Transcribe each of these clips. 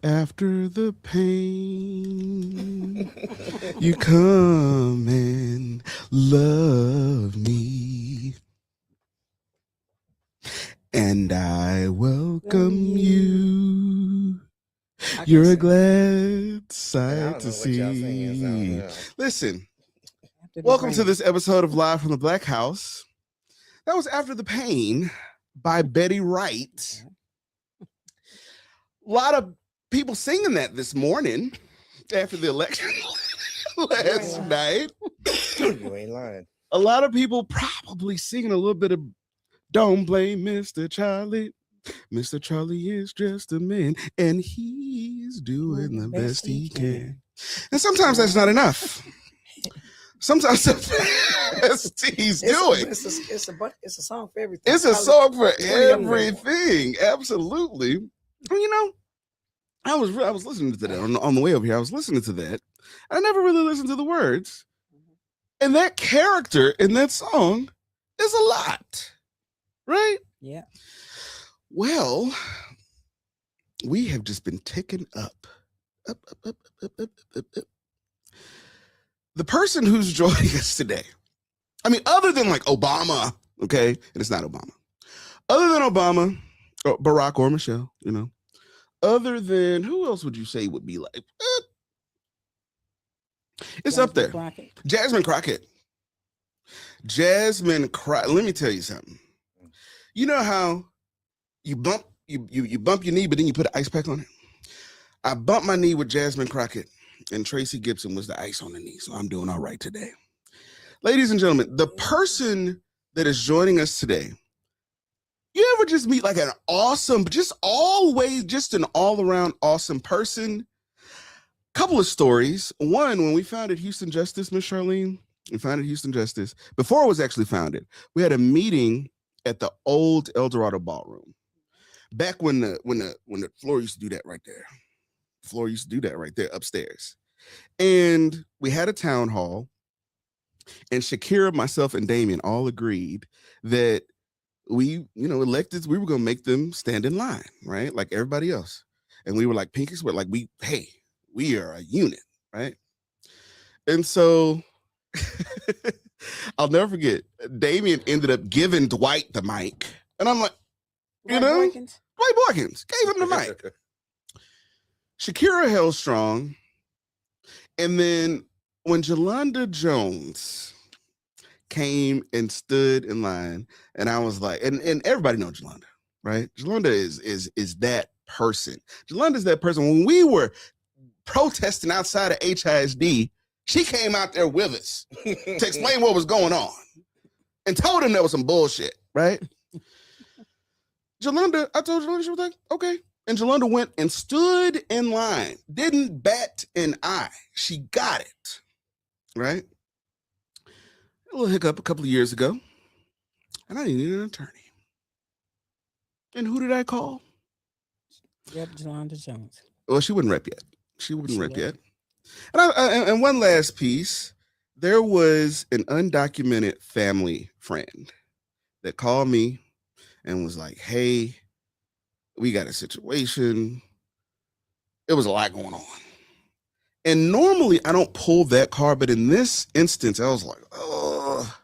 After the pain, you come and love me. And I welcome you. You're a glad sight to see. Listen, welcome to this episode of Live from the Black House. That was After the Pain by Betty Wright. A lot of people singing that this morning after the election last night. You ain't lying. A lot of people probably singing a little bit of Don't Blame Mr. Charlie. Mr. Charlie is just a man and he's doing the best he can. And sometimes that's not enough. Sometimes the best he's doing. It's a song for everything. It's a song for everything. Absolutely. Well, you know, I was listening to that on the way over here. I was listening to that. I never really listened to the words. And that character in that song is a lot. Right? Yeah. Well, we have just been ticking up. The person who's joining us today, I mean, other than like Obama, okay, and it's not Obama. Other than Obama, or Barack or Michelle, you know, other than who else would you say would be like? It's Jasmine up there. Crockett. Jasmine Crockett. Let me tell you something. You know how you bump your knee, but then you put an ice pack on it? I bumped my knee with Jasmine Crockett, and Tracy Gibson was the ice on the knee, so I'm doing all right today. Ladies and gentlemen, the person that is joining us today, you ever just meet like an awesome, just an all-around awesome person? Couple of stories. One, when we founded Houston Justice, Miss Charlene, we founded Houston Justice. Before it was actually founded, we had a meeting at the old El Dorado Ballroom. Back when the floor used to do that right there. The floor used to do that right there upstairs. And we had a town hall, and Shakira, myself, and Damien all agreed that we, electeds, we were going to make them stand in line, right? Like everybody else. And we were like pinky sweat, like we are a unit, right? And so I'll never forget, Damien ended up giving Dwight the mic. And I'm like, Dwight Boykins gave him the mic. Shakira held strong. And then when Jelanda Jones came and stood in line, and I was like, and everybody knows Jelanda, right? Jelanda is that person. Jolanda's that person. When we were protesting outside of HISD, she came out there with us to explain what was going on and told him there was some bullshit, right? Jelanda, I told Jelanda, she was like, okay. And Jelanda went and stood in line, didn't bat an eye. She got it, right? A little hiccup a couple of years ago, and I needed an attorney. And who did I call? Yep, Jelanda Jones. Well, she wouldn't rep yet. And one last piece, there was an undocumented family friend that called me and was like, hey, we got a situation. It was a lot going on. And normally I don't pull that card, but in this instance, I was like, oh.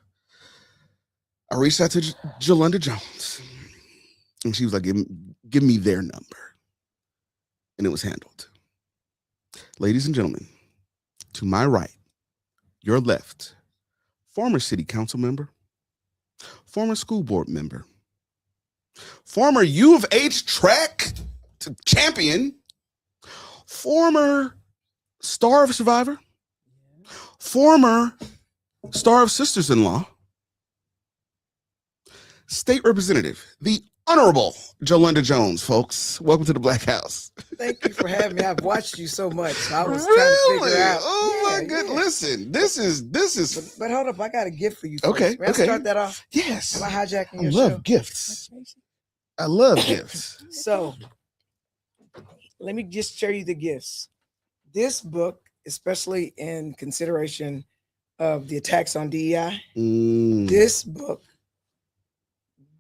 I reached out to Jelanda Jones, and she was like, give me their number. And it was handled. Ladies and gentlemen, to my right, your left, former city council member, former school board member, former U of H track champion, former star of Survivor, former star of Sisters-in-Law, state representative, the Honorable Jelanda Jones, folks. Welcome to the Black House. Thank you for having me. I've watched you so much. I was really? trying to figure out. Oh my goodness. Listen, this is. But hold up, I got a gift for you. Okay. May I start that off? Yes. Am I hijacking your show? I love show? gifts. I love gifts. So, let me just show you the gifts. This book, especially in consideration of the attacks on DEI, this book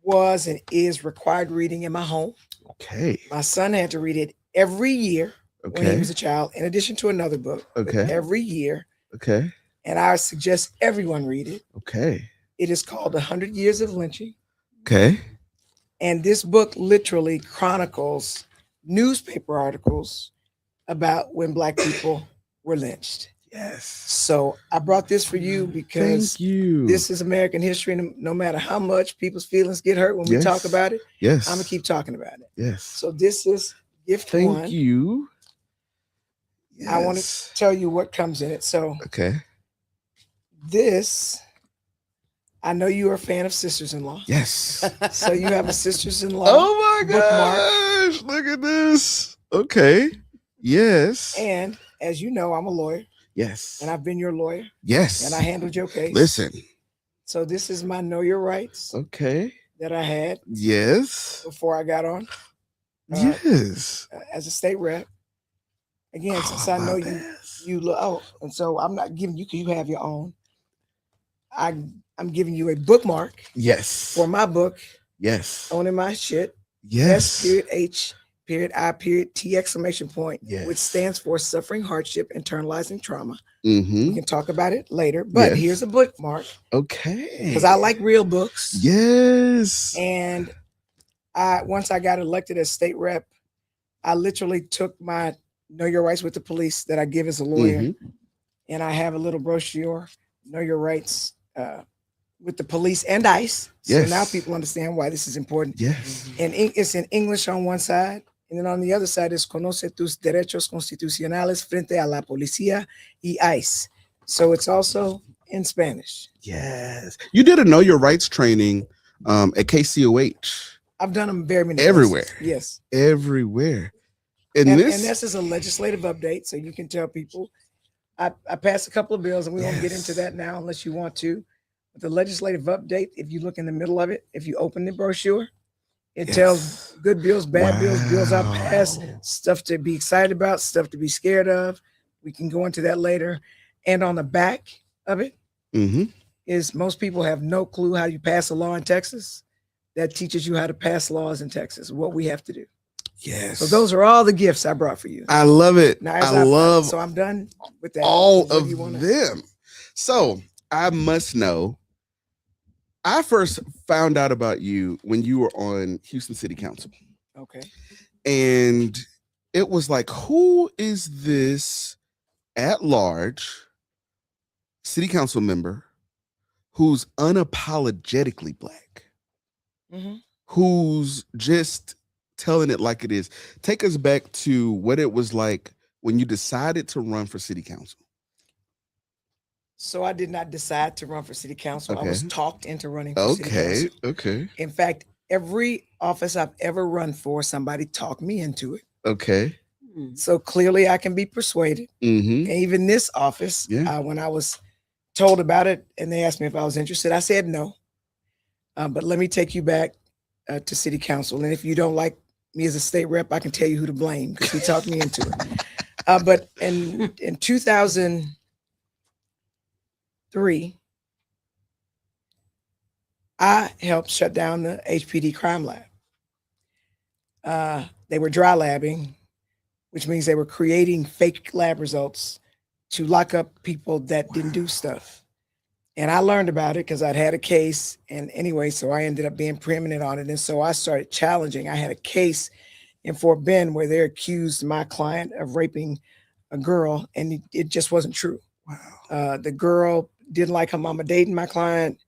was and is required reading in my home. Okay. My son had to read it every year when he Okay. was a child, in addition to another book. But Okay. every year, Okay. and I suggest everyone read it. Okay. It is called 100 Years of Lynching. Okay. And this book literally chronicles newspaper articles about when Black people were lynched. Yes. So I brought this for you because Thank you. this is American history. And no matter how much people's feelings get hurt when we talk Yes. about it, Yes. I'm going to keep talking about it. Yes. So this is gift Thank one. you. I want to Yes. tell you what comes in it. So Okay. this, I know you are a fan of Sisters-in-Law. Yes. So you have a Sisters-in-Law. Oh my bookmark. gosh. Look at this. Okay. Yes. And as you know, I'm a lawyer Yes. and I've been your lawyer Yes. and I handled your case. Listen. So this is my Know Your Rights Okay. that I had Yes. before I got on Yes. as a state rep. Again, since I know you and so I'm not giving you, you have your own. I'm giving you a bookmark Yes. for my book, Yes. Owning My Shit. Yes. S.H.I.T exclamation point, Yes. which stands for Suffering Hardship, Internalizing Trauma. Mm-hmm. We can talk about it later, but Yes. here's a bookmark Okay. because I like real books. Yes. And once I got elected as state rep, I literally took my Know Your Rights with the Police that I give as a lawyer, Mhm. and I have a little brochure, Know Your Rights with the police and ICE. So Yes. now people understand why this is important. Yes. And it's in English on one side, and then on the other side is Conoce tus derechos constitucionales frente a la policía y ICE. So it's also in Spanish. Yes. You did a Know Your Rights training at KCOH. I've done them very many Everywhere. places. Yes. Everywhere. And, And this this is a legislative update, so you can tell people. I passed a couple of bills, and we won't get into Yes. that now unless you want to. But the legislative update, if you look in the middle of it, if you open the brochure, it tells Yes. good bills, bad bills I passed, Wow. stuff to be excited about, stuff to be scared of. We can go into that later. And on the back of it Mm-hmm. is most people have no clue how you pass a law in Texas. That teaches you how to pass laws in Texas, what we have to do. Yes. So those are all the gifts I brought for you. I love it. Now, as I love so I'm done with that. all What do of you wanna- them. So I must know. I first found out about you when you were on Houston City Council. Okay. And it was like, who is this at large city council member who's unapologetically Black, Mhm. who's just telling it like it is? Take us back to what it was like when you decided to run for city council. So I did not decide to run for city council. I was Okay. talked into running for city Okay. council. Okay. In fact, every office I've ever run for, somebody talked me into it. Okay. So clearly I can be persuaded. Mm-hmm. And even this office, Yeah. when I was told about it and they asked me if I was interested, I said no. But let me take you back to city council. And if you don't like me as a state rep, I can tell you who to blame because he talked me into it. But in 2003, I helped shut down the HPD crime lab. They were dry labbing, which means they were creating fake lab results to lock up people that didn't do stuff. And I learned about it because I'd had a case. And anyway, so I ended up being preeminent on it. And so I started challenging. I had a case in Fort Bend where they accused my client of raping a girl, and it just wasn't true. Wow. The girl didn't like her mama dating my client,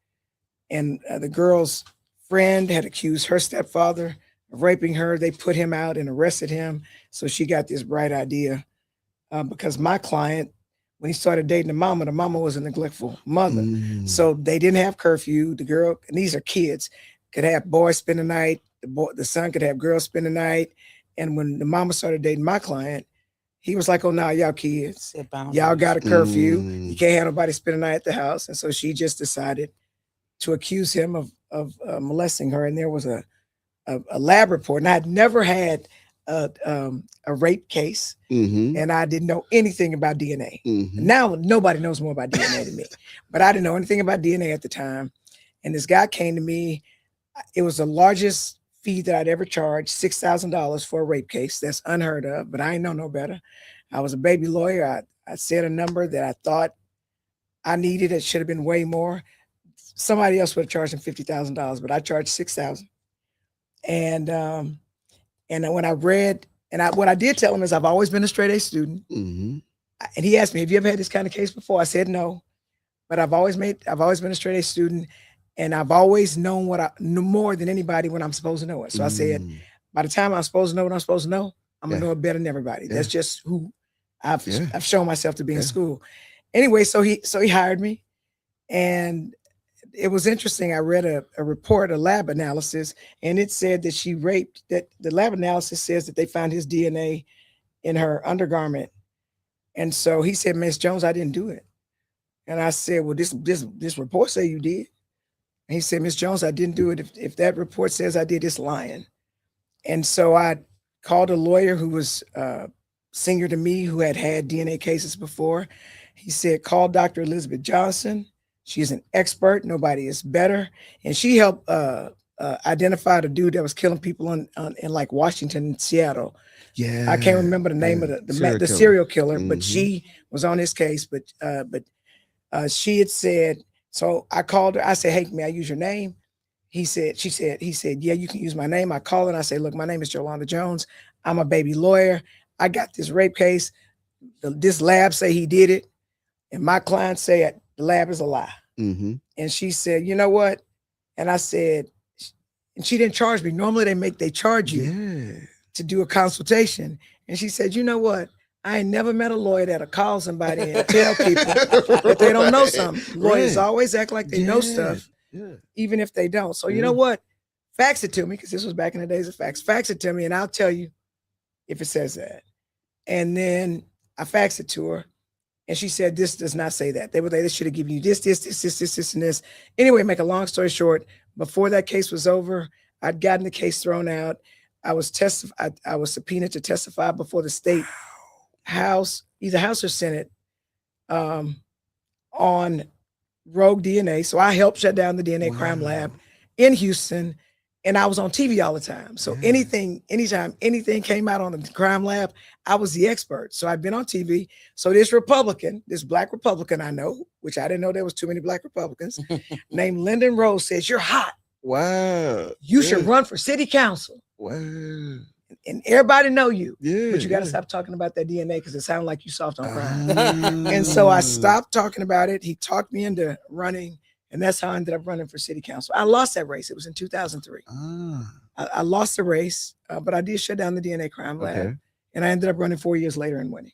and the girl's friend had accused her stepfather of raping her. They put him out and arrested him. So she got this bright idea because my client, when he started dating the mama was a neglectful mother. Mm. So they didn't have curfew. The girl, and these are kids, could have boys spend the night. The son could have girls spend the night. And when the mama started dating my client, he was like, "Oh, now y'all kids, y'all got a curfew. You can't have nobody spend the night at the house." And so she just decided to accuse him of molesting her. And there was a lab report, and I had never had a rape case, Mm-hmm. and I didn't know anything about DNA. Mm-hmm. Now nobody knows more about DNA than me, but I didn't know anything about DNA at the time. And this guy came to me. It was the largest fee that I'd ever charged, $6,000 for a rape case. That's unheard of, but I ain't know no better. I was a baby lawyer. I said a number that I thought I needed. It should have been way more. Somebody else would have charged him $50,000, but I charged $6,000. And when I read, what I did tell him is I've always been a straight A student. Mm-hmm. And he asked me, "Have you ever had this kind of case before?" I said no, but I've always been a straight A student, and I've always known what I know more than anybody when I'm supposed to know it. So I said, by the time I'm supposed to know what I'm supposed to know, I'm gonna know it better than everybody. That's just who I've shown myself to be in school. Anyway, so he hired me, and it was interesting. I read a report, a lab analysis, and it said that she raped. That the lab analysis says that they found his DNA in her undergarment, and so he said, "Miss Jones, I didn't do it." And I said, "Well, this report say you did." And he said, "Miss Jones, I didn't do it. If that report says I did, it's lying." And so I called a lawyer who was senior to me, who had DNA cases before. He said, "Call Dr. Elizabeth Johnson. She's an expert. Nobody is better." And she helped identify the dude that was killing people in like Washington and Seattle. Yeah, I can't remember the name of the serial killer, but she was on his case. But she had said, so I called her. I said, "Hey, may I use your name?" He said, "Yeah, you can use my name." I called her and I said, "Look, my name is Jolanda Jones. I'm a baby lawyer. I got this rape case. This lab say he did it, and my client said the lab is a lie." Mm-hmm. And she said, "You know what?" And I said, and she didn't charge me. Normally they charge you to do a consultation. And she said, "You know what? I ain't never met a lawyer that'll call somebody and tell people that they don't know something. Lawyers always act like they know stuff, even if they don't. So you know what? Fax it to me, because this was back in the days of fax. Fax it to me, and I'll tell you if it says that." And then I faxed it to her, and she said, "This does not say that. They should have given you this, and this." Anyway, make a long story short, before that case was over, I'd gotten the case thrown out. I was subpoenaed to testify before the state house, either House or Senate, on rogue DNA. So I helped shut down the DNA crime lab in Houston, and I was on TV all the time. So anytime anything came out on the crime lab, I was the expert. So I've been on TV. So this black Republican I know, which I didn't know there was too many black Republicans, named Lyndon Rose, says, "You're hot. Wow. You should run for city council. Wow. And everybody know you. Yeah. But you got to stop talking about that DNA, because it sounded like you soft on crime." And so I stopped talking about it. He talked me into running, and that's how I ended up running for city council. I lost that race. It was in 2003. I lost the race, but I did shut down the DNA crime lab, and I ended up running 4 years later and winning.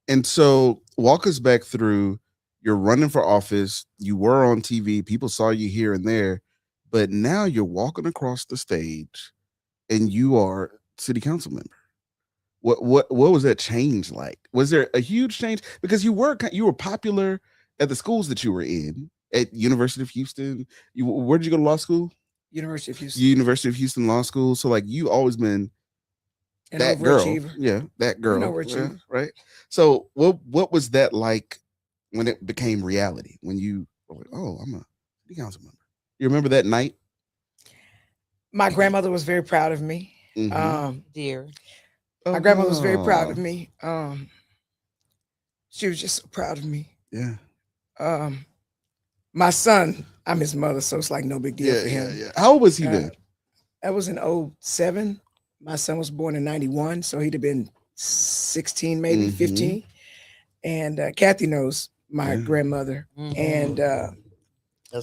And so walk us back through, you're running for office. You were on TV. People saw you here and there, but now you're walking across the stage and you are city council member. What was that change like? Was there a huge change? Because you were popular at the schools that you were in, at University of Houston. Where did you go to law school? University of Houston. University of Houston Law School. So like you always been that girl. Yeah, that girl. Right. So what was that like when it became reality? When you were like, "Oh, I'm a city council member." You remember that night? My grandmother was very proud of me. Dear. My grandmother was very proud of me. She was just so proud of me. Yeah. My son, I'm his mother, so it's like no big deal for him. Yeah. How old was he then? That was in 2007. My son was born in 91, so he'd have been 16, maybe 15. And Kathy knows my grandmother. And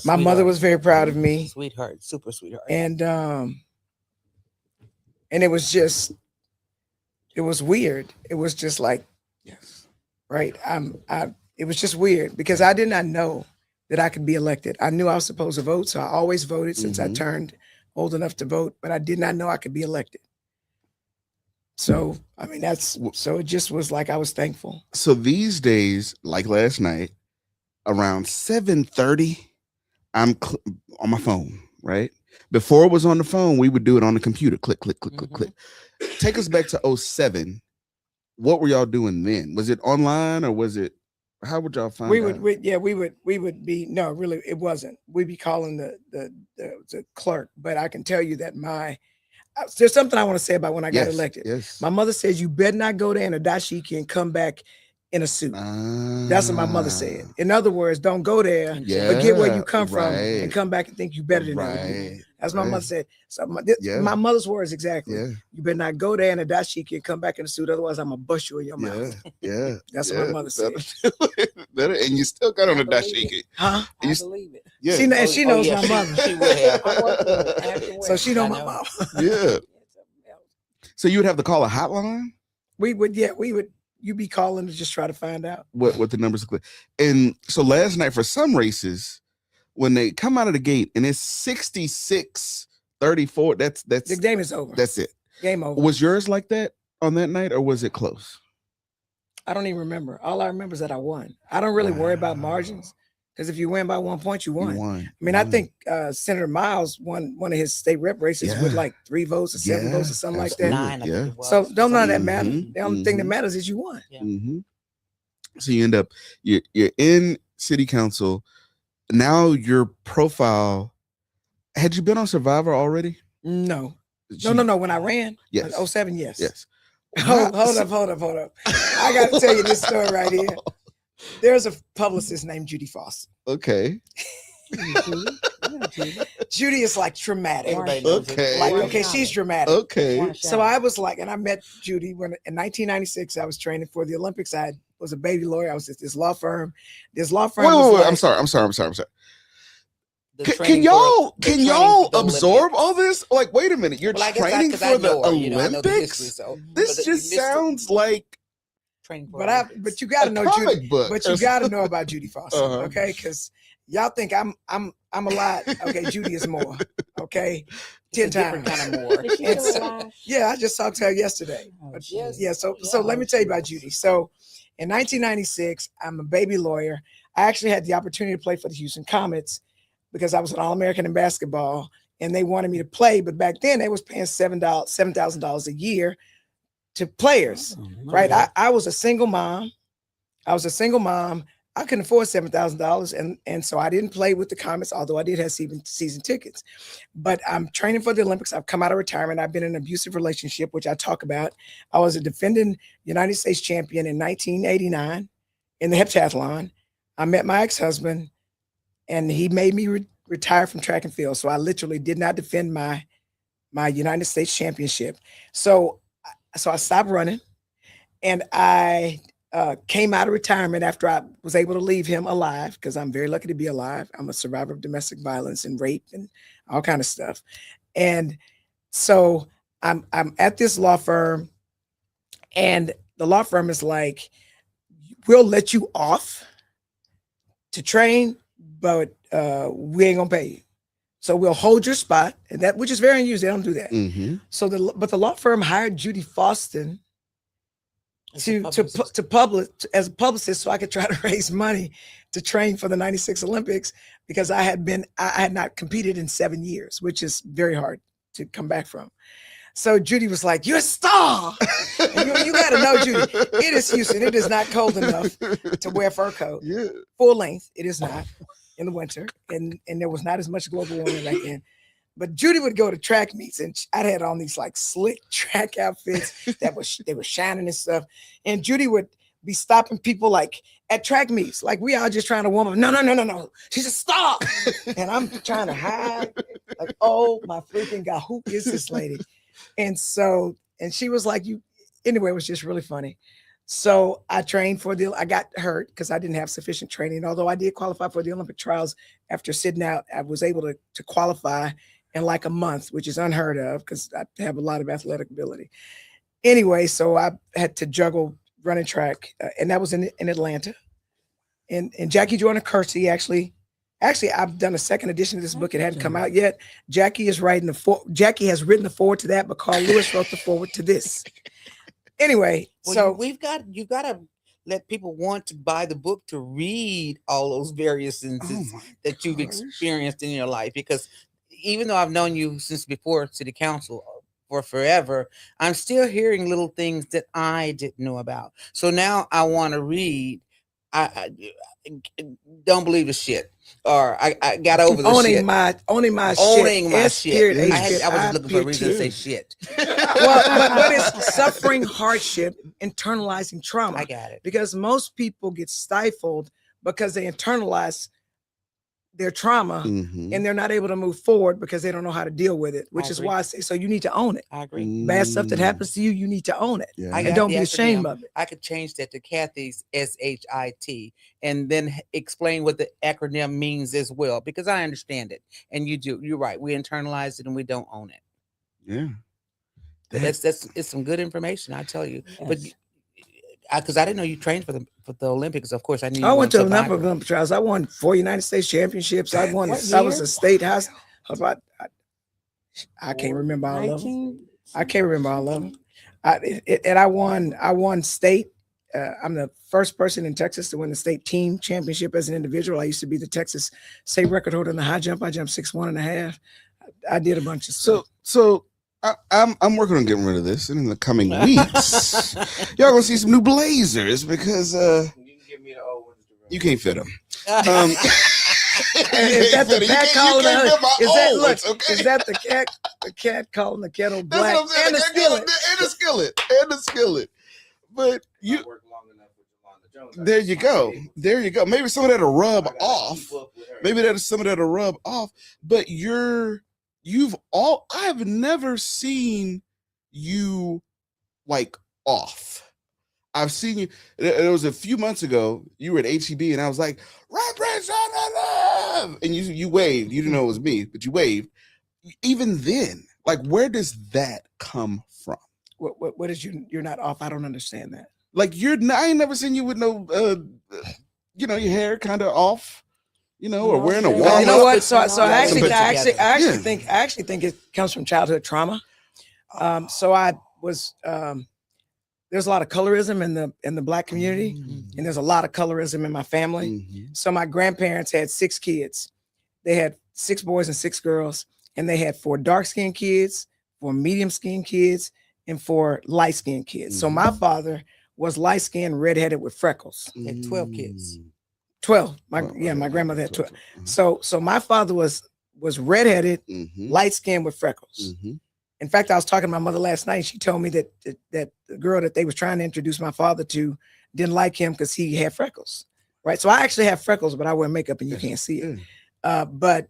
my mother was very proud of me. Sweetheart, super sweetheart. And it was just, it was weird. It was just like, right. It was just weird, because I did not know that I could be elected. I knew I was supposed to vote, so I always voted since I turned old enough to vote, but I did not know I could be elected. So, I mean, so it just was like, I was thankful. So these days, like last night, around 7:30, I'm on my phone, right? Before it was on the phone, we would do it on the computer. Click, click, click, click, click. Take us back to 2007. What were y'all doing then? Was it online, or was it, how would y'all find out? We would be, no, really, it wasn't. We'd be calling the clerk, but I can tell you that there's something I want to say about when I got Yes, elected. yes. My mother says you better not go there in a dashiki and come back in a suit. That's what my mother said. In other words, don't go there, Yeah, forget where you come from, right. and come back and think you better than everybody. Right. That's what my right. mother said. So Yeah. my mother's words exactly. Yeah. You better not go there in a dashiki and come back in a suit. Otherwise, I'm gonna bust you in your Yeah. mouth. Yeah. That's what my mother said. And you still got on a I believe dashiki. Huh? I You- believe it. Yeah. She knows. She knows my she- mother. She would have. I work with her. I have to wear So it. she know I my mom. Yeah. So you would have to call a hotline. We would. You be calling to just try to find out. What the numbers are. And so last night for some races, when they come out of the gate and it's 66-34, that's The game is over. that's it. Game over. Was yours like that on that night, or was it close? I don't even remember. All I remember is that I won. I don't really worry about margins because if you win by 1 point, you won. You won. I mean, I think Senator Miles won one of his state rep races with Yeah. like 3 votes or 7 Yeah, votes or something like absolutely. that. 9, I think Yeah. it was. So don't none of that Something. matter. Mhm, The only thing that mhm. matters is you won. Yeah. So you end up you're in city council. Now your profile. Had you been on Survivor already? No. You- No. When I ran, Yes. 07, yes. Yes. Hold up. I got to tell you this story right here. There's a publicist named Judy Foster. Okay. Judy is like dramatic. Everybody knows it. Okay. Like, Warren okay, she's dramatic. Okay. So I was like, and I met Judy when in 1996, I was training for the Olympics. I was a baby lawyer. I was at this law firm. This law firm. Wait. was like- I'm sorry. The Can training y'all for the absorb Olympics. all this? Like, wait a minute. You're Well, I guess training 'cause I for the know her, you know, I know the Olympics? history, so- This but just you missed it. sounds like Training for But Olympics. but you got to a know comic Judy. book. But you got to know about Judy Foster, Uh-huh. okay? Because y'all think I'm a lot. Okay, Judy is more. Okay, It's 10 a different times. kind of more. Is she It's- still alive? Yeah, I just talked to her yesterday. Oh, But geez. yeah, so Yeah, let me tell you about Judy. So in 1996, I'm a baby lawyer. I actually had the opportunity to play for the Houston Comets because I was an All-American in basketball, and they wanted me to play. But back then, they was paying $7,000 a year to players, right? I was a single mom. I couldn't afford $7,000, and so I didn't play with the Comets, although I did have season tickets. But I'm training for the Olympics. I've come out of retirement. I've been in an abusive relationship, which I talk about. I was a defending United States champion in 1989 in the heptathlon. I met my ex-husband, and he made me retire from track and field. So I literally did not defend my United States championship. So I stopped running, and I came out of retirement after I was able to leave him alive, because I'm very lucky to be alive. I'm a survivor of domestic violence and rape and all kind of stuff. And so I'm at this law firm, and the law firm is like, we'll let you off to train, but we ain't gonna pay you. So we'll hold your spot, and that, which is very unusual. They don't do that. Mm-hmm. So but the law firm hired Judy Foster As a to publish as a publicist, so I could try to raise money to train for the 96 Olympics, because I had not competed in 7 years, which is very hard to come back from. So Judy was like, "You're a star." And you got to know, Judy, it is Houston. It is not cold enough to wear a fur coat. Yeah. Full length. It is not in the winter. And there was not as much global warming back then. But Judy would go to track meets, and I'd had on these like slick track outfits they were shining and stuff. And Judy would be stopping people like at track meets, like we all just trying to warm up. No. She's a star. And I'm trying to hide. Like, oh my freaking God, who is this lady? And she was like, anyway, it was just really funny. So I trained I got hurt because I didn't have sufficient training. Although I did qualify for the Olympic trials after sitting out, I was able to qualify in like a month, which is unheard of because I have a lot of athletic ability. Anyway, so I had to juggle running track, and that was in Atlanta. And Jackie Joyner Kersey actually, I've done a second edition of this book. It hadn't come out yet. Jackie has written the foreword to that, but Carl Lewis wrote the foreword to this. Anyway, Well, so you've got to let people want to buy the book to read all those various instances that you've experienced in your life, because even though I've known you since before city council for forever, I'm still hearing little things that I didn't know about. So now I want to read I don't believe the shit, or I got over the owning shit. my Owning shit. my S shit. period, H I period, was I just looking for a period reason to T. say shit. Well, but it's suffering hardship, internalizing trauma. I got it. Because most people get stifled because they internalize their trauma Mhm. and they're not able to move forward because they don't know how to deal with it, which is agree. why I say, so you need to own it. I agree. Bad stuff that Mm. happens to you, you need to own it. Yeah. I And got don't the be ashamed acronym. of it. I could change that to Kathy's SHIT and then explain what the acronym means as well, because I understand it. And you do. You're right. We internalize it and we don't own it. Yeah. But that's it's some good information, I tell you. But Yes. because I didn't know you trained for the Olympics. Of course, I knew you I were went to on Survivor. Olympic trials. I won 4 United States championships. I won. What I was year? a state house. I can't remember all of them. 19? I can't remember all of them. And I won state. I'm the first person in Texas to win the state team championship as an individual. I used to be the Texas state record holder in the high jump. I jumped 6'1.5". I did a bunch of stuff. So I'm working on getting rid of this, and in the coming weeks, y'all gonna see some new blazers because You can give me the old ones. you can't fit them. Is that the cat calling the is that look? Okay? Is that the cat calling the kettle That's black what I'm saying. and the skillet? And the skillet. And the skillet. But You you, work long enough with Yolanda Jones. I there can you see go. it. There you go. Maybe some of that'll rub I gotta off. keep up with her. Maybe that's some of that'll rub off. But I've never seen you like off. I've seen you. It was a few months ago. You were at HEB, and I was like, "Representative," and you waved. You didn't know it was me, but you waved. Even then, like, where does that come from? What is you're not off? I don't understand that. Like, I ain't never seen you with no, your hair kind of off, or wearing a Well, warm You know up. what? So I Some actually together. I actually think it comes from childhood trauma. So I was there's a lot of colorism in the Black community, and there's a lot of colorism in my family. Mhm. So my grandparents had 6 kids. They had 6 boys and 6 girls, and they had 4 dark-skinned kids, 4 medium-skinned kids, and 4 light-skinned kids. So my father was light-skinned, redheaded with freckles. Had 12 kids. 12. My Well, grandmother had 12. Mhm. So my father was redheaded, Mhm. light-skinned with freckles. Mhm. In fact, I was talking to my mother last night. She told me that the girl that they was trying to introduce my father to didn't like him because he had freckles. Right. So I actually have freckles, but I wear makeup and you can't see it. But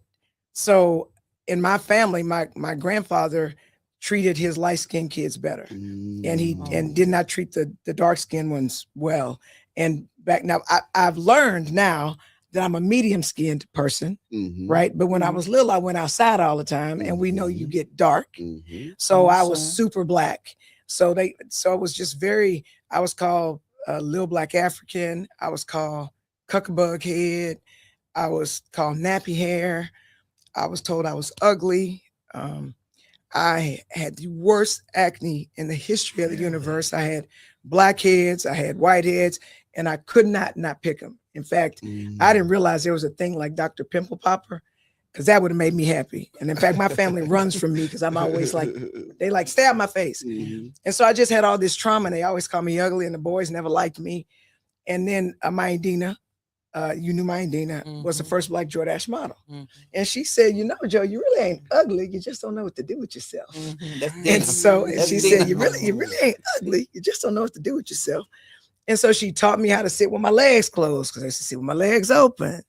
so in my family, my grandfather treated his light-skinned kids better. And he and did not treat the dark-skinned ones well. And back now, I've learned now that I'm a medium-skinned person, Mhm. right? But when I was little, I went outside all the time, and we know you get dark. Mhm. So I was Awesome. super black. So it was just I was called Little Black African. I was called Cuckabug Head. I was called Nappy Hair. I was told I was ugly. I had the worst acne in the history of the universe. I had black heads, I had white heads, and I could not pick them. In fact, I didn't realize there was a thing like Dr. Pimple Popper, because that would have made me happy. And in fact, my family runs from me because I'm always like, they like stay out my face. Mhm. And so I just had all this trauma, and they always called me ugly, and the boys never liked me. And then Maya Dina, you knew Maya Dina, was the Mhm. first Black Jordache model. Mhm. And she said, Joe, you really ain't ugly. You just don't know what to do with yourself. That's And Dina. so That's she Dina. said, you really ain't ugly. You just don't know what to do with yourself. And so she taught me how to sit with my legs closed, because I used to sit with my legs open.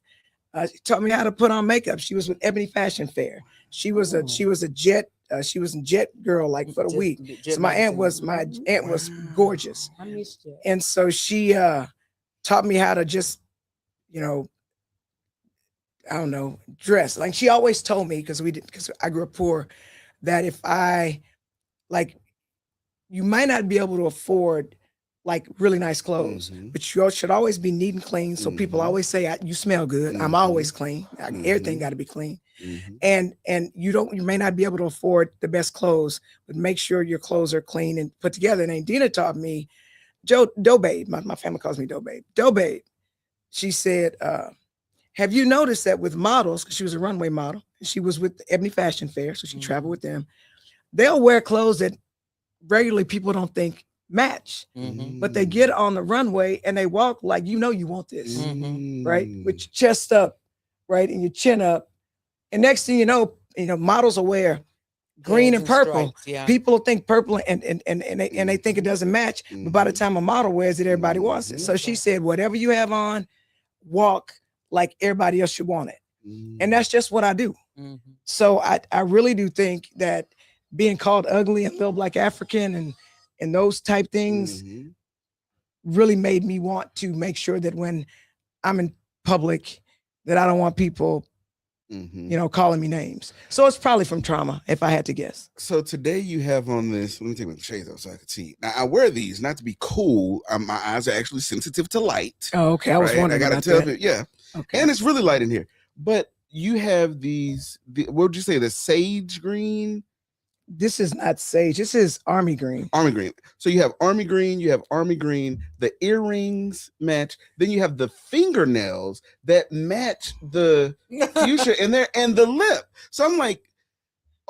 She taught me how to put on makeup. She was with Ebony Fashion Fair. She was a jet. She was a jet girl like for the week. So my aunt was gorgeous. I missed you. And so she taught me how to just, I don't know, dress. Like she always told me, because I grew up poor, that if you might not be able to afford like really nice clothes, Mhm. but you should always be neat and clean. So people Mhm. always say, you smell good. I'm Mhm. always clean. Everything Mhm. got to be clean. Mhm. And you may not be able to afford the best clothes, but make sure your clothes are clean and put together. And Dina taught me, Doe Babe, my family calls me Doe Babe. Doe Babe, she said, have you noticed that with models, because she was a runway model, she was with the Ebony Fashion Fair, so she traveled with them, they'll wear clothes that regularly people don't think match, Mhm. but they get on the runway and they walk like you want this, Mhm. right? With your chest up, right, and your chin up, and next thing you know, models will wear green Heads and purple. stripes, yeah. People think purple and they think it doesn't match, but by the Mhm. time a model wears it, everybody wants it. Mhm. So she Right. said, whatever you have on, walk like everybody else should want it, and that's just what I do. Mhm. So I really do think that being called ugly and little black African and those type things Mhm. really made me want to make sure that when I'm in public, that I don't want people, Mhm. calling me names. So it's probably from trauma, if I had to guess. So today you have on this. Let me take my shades off so I can see. Now I wear these not to be cool. My eyes are actually sensitive to light. Oh, okay. I was right? wondering I gotta about tell that. you, yeah. Okay. And it's really light in here. But you have these. What would you say? The sage green, This is not sage. This is army green. army green. So you have army green. You have army green. The earrings match. Then you have the fingernails that match the fuchsia in there and the lip. So I'm like,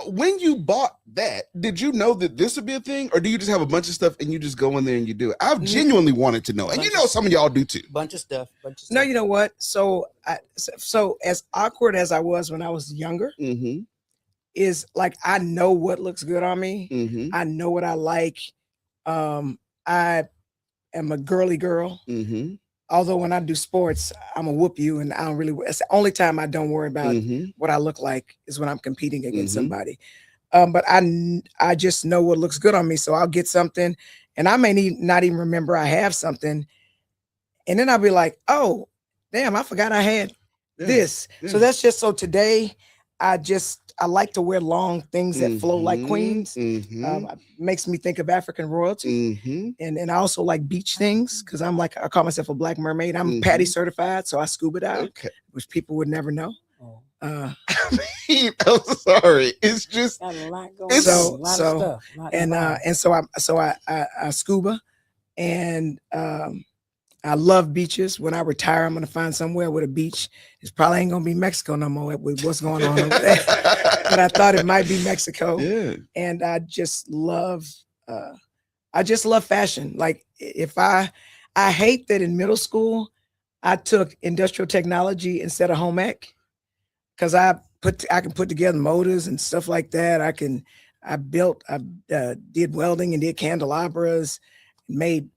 when you bought that, did you know that this would be a thing, or do you just have a bunch of stuff and you just go in there and you do it? I've genuinely wanted to know, and you know some of y'all do too. Bunch of stuff. No, you know what? So so as awkward as I was when I was younger, Mm-hmm. is like I know what looks good on me. Mm-hmm. I know what I like. I am a girly girl. Mm-hmm. Although when I do sports, I'm gonna whoop you, and I don't really. It's the only time I don't worry about Mm-hmm. what I look like is when I'm competing against Mhm. somebody. But I just know what looks good on me, so I'll get something, and I may not even remember I have something, and then I'll be like, oh, damn, I forgot I had this. So yeah. that's just so today. I like to wear long things that flow like queens. Mm-hmm. Makes me think of African royalty. Mm-hmm. And I also like beach things because I call myself a black mermaid. I'm Mhm. PADI certified, so I scuba dive, Okay. which people would never know. Oh. I'm sorry. It's just Got a lot going It's- on. A lot so- of stuff. Lot And involved. so I scuba, and I love beaches. When I retire, I'm gonna find somewhere with a beach. It's probably ain't gonna be Mexico no more with what's going on over there. But I thought it might be Mexico. yeah. And I just love fashion. Like if I hate that in middle school I took industrial technology instead of home ec, because I can put together motors and stuff like that. I did welding and did candelabras, made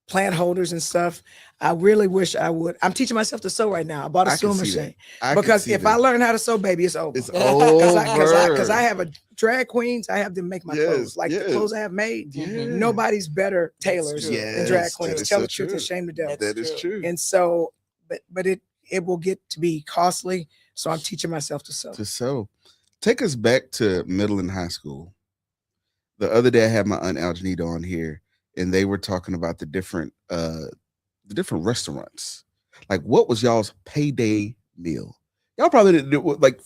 plant holders and stuff. I really wish I would. I'm teaching myself to sew right now. I bought a I can sewing see that. machine I can because see if that. I learn how to sew, baby, it's over. it's Because over. I have a drag queens, I have them make my clothes. Like the clothes I have made, Yeah. nobody's better tailors true. than drag Yes, queens. that is Tell so the truth true. and shame the devil. That is true. And so, but it will get to be costly. So I'm teaching myself to sew. To sew. Take us back to middle and high school. The other day I had my aunt Aljanita on here, and they were talking about the different restaurants. Like, what was y'all's payday meal? Y'all probably didn't do like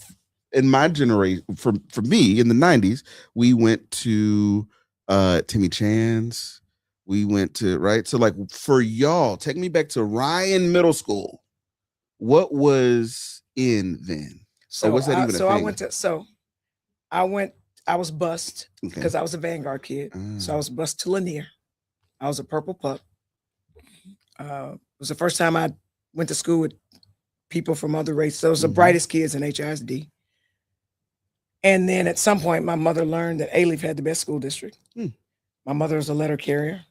in my generation. For me in the 90s, we went to Timmy Chan's. We went to right. So like for y'all, take me back to Ryan Middle School. What was in then? So was that even a thing? I was bused Okay. because I was a Vanguard kid. So I was bused to Lanier. I was a purple pup. It was the first time I went to school with people from other races. Those are the Mhm. brightest kids in HISD. And then at some point, my mother learned that Alief had the best school district. My mother was a letter carrier.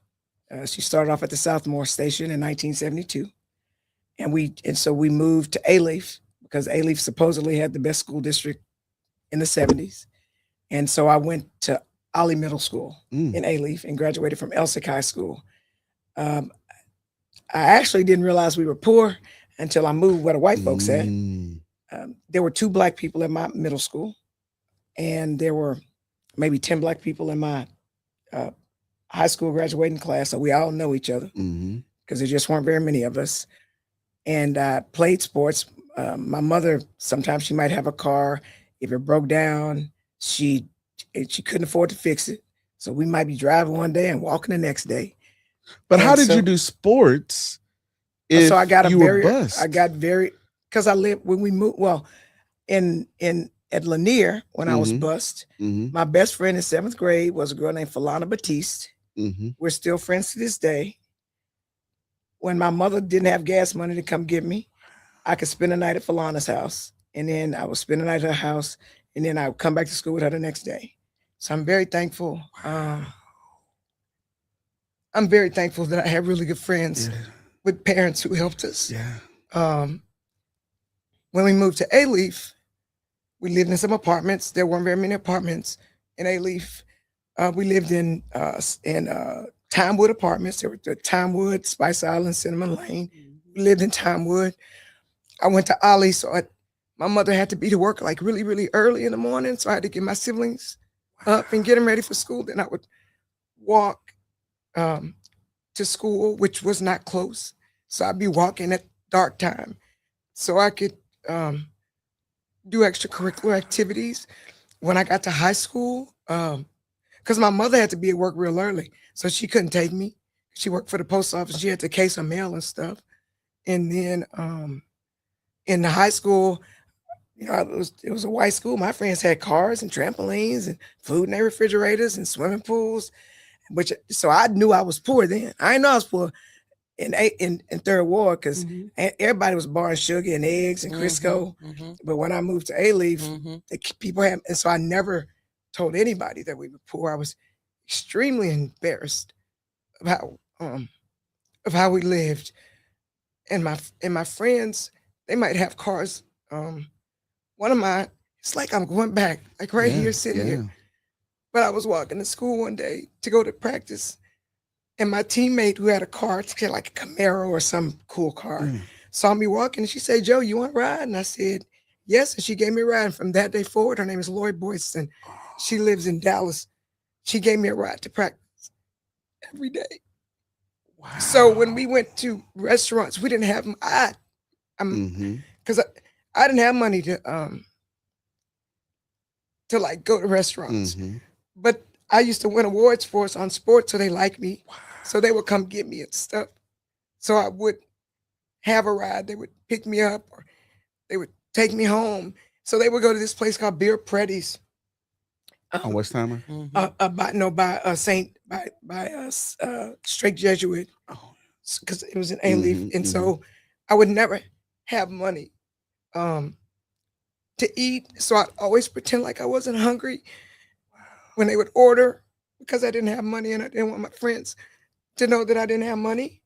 She started off at the Southmore Station in 1972. And so we moved to Alief because Alief supposedly had the best school district in the 70s. And so I went to Ollie Middle School in Alief and graduated from Elsick High School. I actually didn't realize we were poor until I moved where the white folks at. There were 2 black people at my middle school, and there were maybe 10 black people in my high school graduating class. So we all know each other because there just weren't very many of us. And I played sports. My mother, sometimes she might have a car. If it broke down, she couldn't afford to fix it. So we might be driving one day and walking the next day. But how And did so- you do sports? So I got bust? because I lived when we moved. Well, at Lanier when I was Mhm. bused, Mhm. my best friend in 7th grade was a girl named Falana Batiste. Mm-hmm. We're still friends to this day. When my mother didn't have gas money to come get me, I could spend the night at Falana's house, and then I would spend the night at her house, and then I would come back to school with her the next day. So I'm very thankful. I'm very thankful that I have really good friends Yeah. with parents who helped us. Yeah. When we moved to A-Leaf, we lived in some apartments. There weren't very many apartments in A-Leaf. We lived in Timewood apartments. There were the Timewood, Spice Island, Cinnamon Lane. We lived in Timewood. I went to Ollie, so my mother had to be to work like really, really early in the morning. So I had to get my siblings up and get them ready for school. Then I would walk to school, which was not close. So I'd be walking at dark time so I could do extracurricular activities. When I got to high school, because my mother had to be at work real early, so she couldn't take me. She worked for the post office. She had to case her mail and stuff. And then in the high school, it was a white school. My friends had cars and trampolines and food in their refrigerators and swimming pools. So I knew I was poor then. I didn't know I was poor in Third Ward because everybody was borrowing sugar and eggs and Crisco. But when I moved to A-Leaf, people had, and so I never told anybody that we were poor. I was extremely embarrassed about of how we lived. And my friends, they might have cars. One of mine, it's like I'm going back, like right here, sitting here. But I was walking to school one day to go to practice, and my teammate who had a car, like a Camaro or some cool car, saw me walking, and she said, "Joe, you want to ride?" And I said, "Yes." And she gave me a ride. And from that day forward, her name is Lloyd Boyston. She lives in Dallas. She gave me a ride to practice every day. Wow. So when we went to restaurants, we didn't have because I didn't have money to like go to restaurants. But I used to win awards for us on sports, so they liked me. Wow. So they would come get me and stuff. So I would have a ride. They would pick me up, or they would take me home. So they would go to this place called Beer Pretty's. On Westheimer? By Straight Jesuit. Because it was in A-Leaf. And so I would never have money to eat. So I'd always pretend like I wasn't hungry when they would order, because I didn't have money and I didn't want my friends to know that I didn't have money.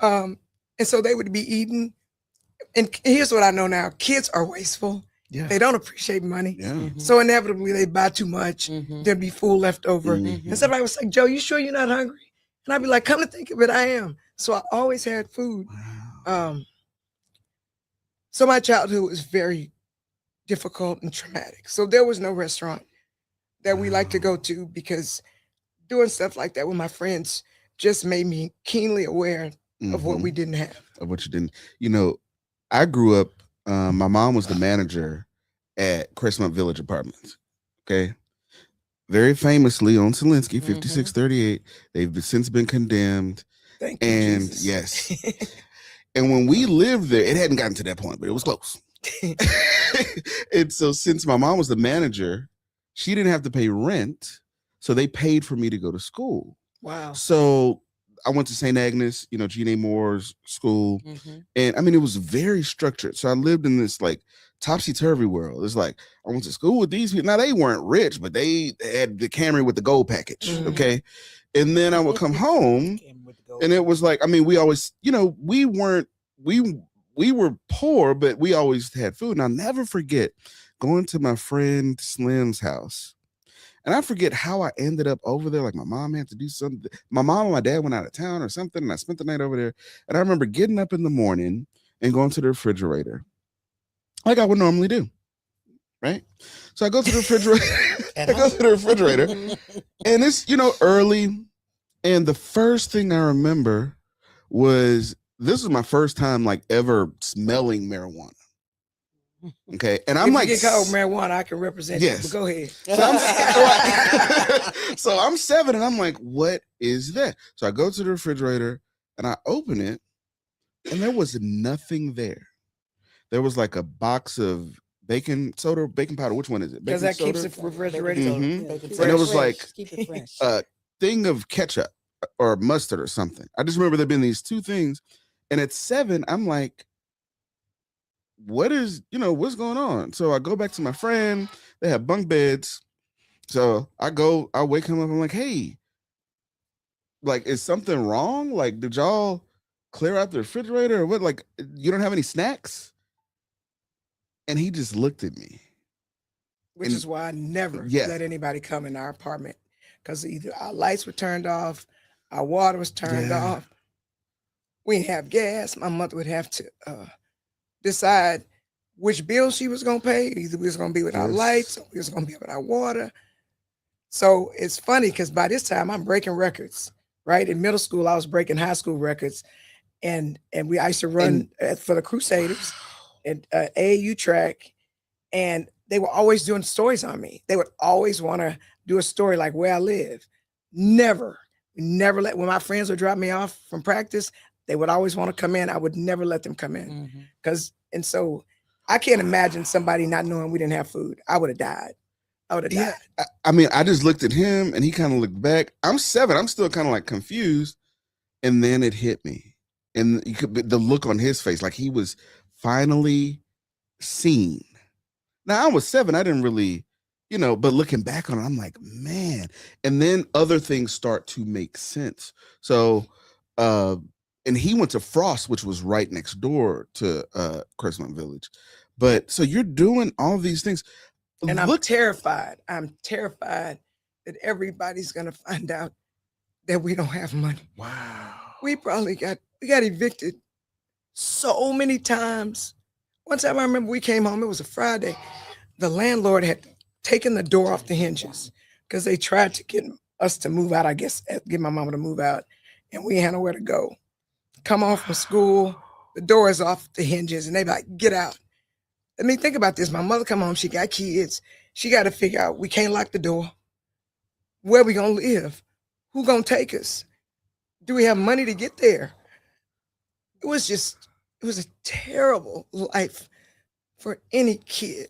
And so they would be eating. And here's what I know now. Kids are wasteful. Yeah. They don't appreciate money. Yeah. So inevitably they buy too much. There'd be food left over. And somebody was like, "Joe, you sure you're not hungry?" And I'd be like, "Come to think of it, I am." So I always had food. Wow. So my childhood was very difficult and traumatic. So there was no restaurant that we like to go to, because doing stuff like that with my friends just made me keenly aware of what we didn't have. Of what you didn't. I grew up, my mom was the manager at Crestmont Village Apartments. Okay. Very famously on Selinsky, 5638. They've since been condemned. Thank you, Jesus. Yes. And when we lived there, it hadn't gotten to that point, but it was close. And so since my mom was the manager, she didn't have to pay rent. So they paid for me to go to school. Wow. So I went to St. Agnes, G.N.A. Moore's school. And I mean, it was very structured. So I lived in this like topsy-turvy world. It's like, I went to school with these people. Now they weren't rich, but they had the Camry with the gold package. Okay. And then I would come home and it was like, I mean, we always, we were poor, but we always had food. And I'll never forget going to my friend Slim's house. And I forget how I ended up over there. Like my mom had to do something. My mom and my dad went out of town or something. And I spent the night over there. And I remember getting up in the morning and going to the refrigerator like I would normally do. Right. So I go to the refrigerator. And it's, early. And the first thing I remember was, this was my first time like ever smelling marijuana. Okay. And I'm if like, you get called marijuana, I can represent you, but go ahead. So I'm 7 and I'm like, what is that? So I go to the refrigerator and I open it and there was nothing there. There was like a box of baking soda, baking powder. Which one is it? Because that keeps it refrigerated. And it was like thing of ketchup or mustard or something. I just remember there being these two things. And at 7, I'm like, what's going on? So I go back to my friend. They have bunk beds. So I wake him up. I'm like, hey, like, is something wrong? Like, did y'all clear out the refrigerator or what? Like, you don't have any snacks? And he just looked at me. Which is why I never Yeah. let anybody come in our apartment, because either our lights were turned off, our water was turned Yeah. off. We didn't have gas. My mother would have to decide which bill she was going to pay. Either we was going to be without Yes. lights or we was going to be without water. So it's funny because by this time I'm breaking records, right? In middle school, I was breaking high school records. And I used to run for the Crusaders at AAU track. And they were always doing stories on me. They would always want to do a story like where I live. Never let, when my friends would drop me off from practice, they would always want to come in. I would never let them come in. And so I can't imagine somebody not knowing we didn't have food. I would have died. I would have died. Yeah. I mean, I just looked at him and he kind of looked back. I'm 7. I'm still kind of like confused. And then it hit me. And you could, the look on his face, like he was finally seen. Now I was 7. I didn't really, but looking back on it, I'm like, man. And then other things start to make sense. So, and he went to Frost, which was right next door to Crestmont Village. But so you're doing all these things. And I'm terrified. I'm terrified that everybody's gonna find out that we don't have money. Wow. We got evicted so many times. One time I remember we came home, it was a Friday. The landlord had taken the door off the hinges because they tried to get us to move out, I guess, get my mama to move out, and we had nowhere to go. Come home from school, the door is off the hinges, and they be like, get out. I mean, think about this. My mother come home, she got kids. She got to figure out, we can't lock the door. Where we gonna live? Who gonna take us? Do we have money to get there? It was a terrible life for any kid.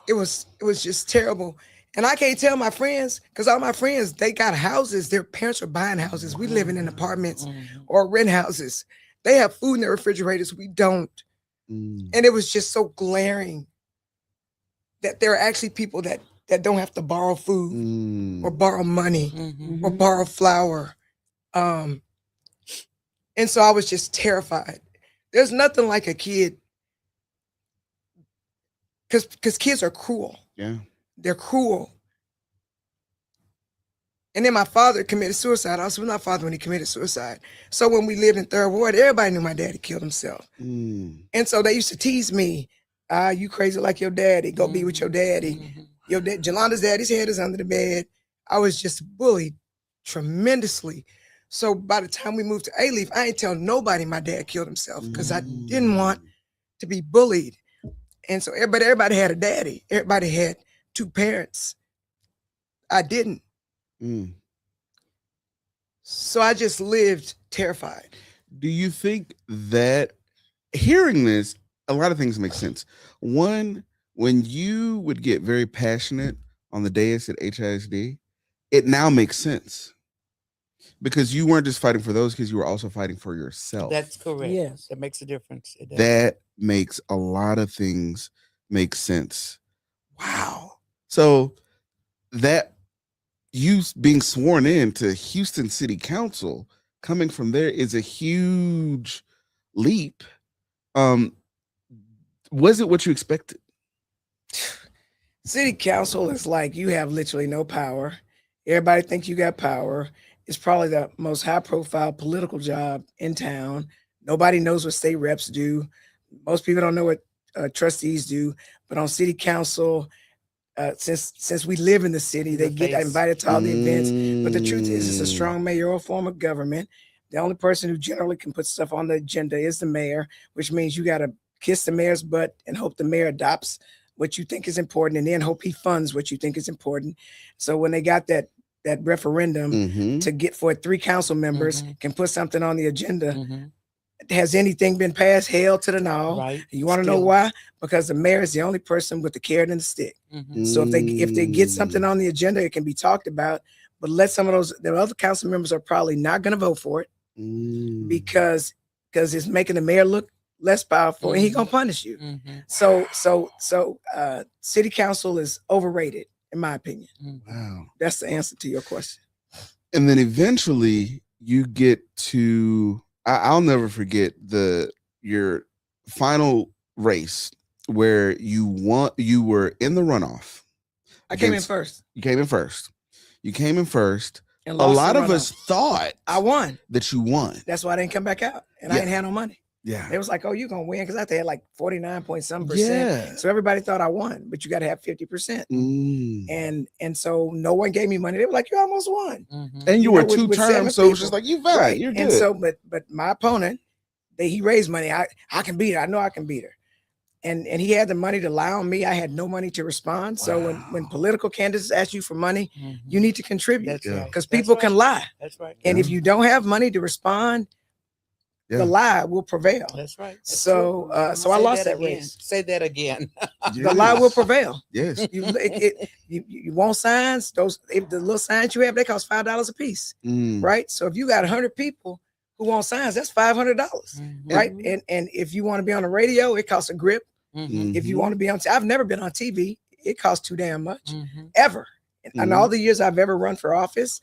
It was just terrible. And I can't tell my friends, because all my friends, they got houses. Their parents are buying houses. We living in apartments or rent houses. They have food in their refrigerators. We don't. And it was just so glaring that there are actually people that don't have to borrow food or borrow money or borrow flour. And so I was just terrified. There's nothing like a kid, because kids are cruel. Yeah. They're cruel. And then my father committed suicide. I was with my father when he committed suicide. So when we lived in Third Ward, everybody knew my daddy killed himself. And so they used to tease me, you crazy like your daddy, go be with your daddy. Your dad, Jolanda's daddy's head is under the bed. I was just bullied tremendously. So by the time we moved to A-Leaf, I ain't tell nobody my dad killed himself because I didn't want to be bullied. And so everybody had a daddy. Everybody had 2 parents. I didn't. So I just lived terrified. Do you think that hearing this, a lot of things make sense? One, when you would get very passionate on the dais at HISD, it now makes sense. Because you weren't just fighting for those kids, you were also fighting for yourself. That's correct. Yes. That makes a difference. It does. That makes a lot of things make sense. Wow. So that you being sworn in to Houston City Council, coming from there is a huge leap. Was it what you expected? City council is like, you have literally no power. Everybody thinks you got power. It's probably the most high profile political job in town. Nobody knows what state reps do. Most people don't know what trustees do, but on city council, since we live in the city, they get invited to all the events. But the truth is, it's a strong mayoral form of government. The only person who generally can put stuff on the agenda is the mayor, which means you got to kiss the mayor's butt and hope the mayor adopts what you think is important, and then hope he funds what you think is important. So when they got that referendum to get for 3 council members can put something on the agenda, has anything been passed? Hell to the no. Right. You want to know why? Because the mayor is the only person with the carrot and the stick. So if they get something on the agenda, it can be talked about, but let some of the other council members are probably not going to vote for it Mm. because it's making the mayor look less powerful, and he's gonna punish you. Mhm. So city council is overrated, in my opinion. Wow. That's the answer to your question. And then eventually you get to I'll never forget your final race where you were in the runoff. I came in against- first You came in first. You came in first. and A lost lot the of us runoff. thought I won. that you won. That's why I didn't come back out, and I Yeah. didn't have no money. Yeah. It was like, oh, you're gonna win because I had like 49 point some percent. Yeah. So everybody thought I won, but you got to have 50%. Mm. And so no one gave me money. They were like, you almost won. Mhm. And you you were know, with- two with 7 terms, so it was just people. like you fine, you're good. And so, but my opponent, he raised money. I can beat her. I know I can beat her. And he had the money to lie on me. I had no money to respond. So when Wow. political candidates ask you for money, Mhm. you need to contribute That's Yeah. right. because That's people right. can lie. That's right. And if you don't have money to respond, Yeah. the lie will prevail. That's right. That's So, true. so I Say lost that again. race. Say that again. The lie will prevail. Yes. You want signs? If the little signs you have, they cost $5 a piece, Mm. right? So if you got 100 people who want signs, that's $500, Mhm. right? And if you want to be on the radio, it costs a grip. Mhm. If you want to be on, I've never been on TV. It costs too damn much, Mhm. ever. And Mhm. all the years I've ever run for office,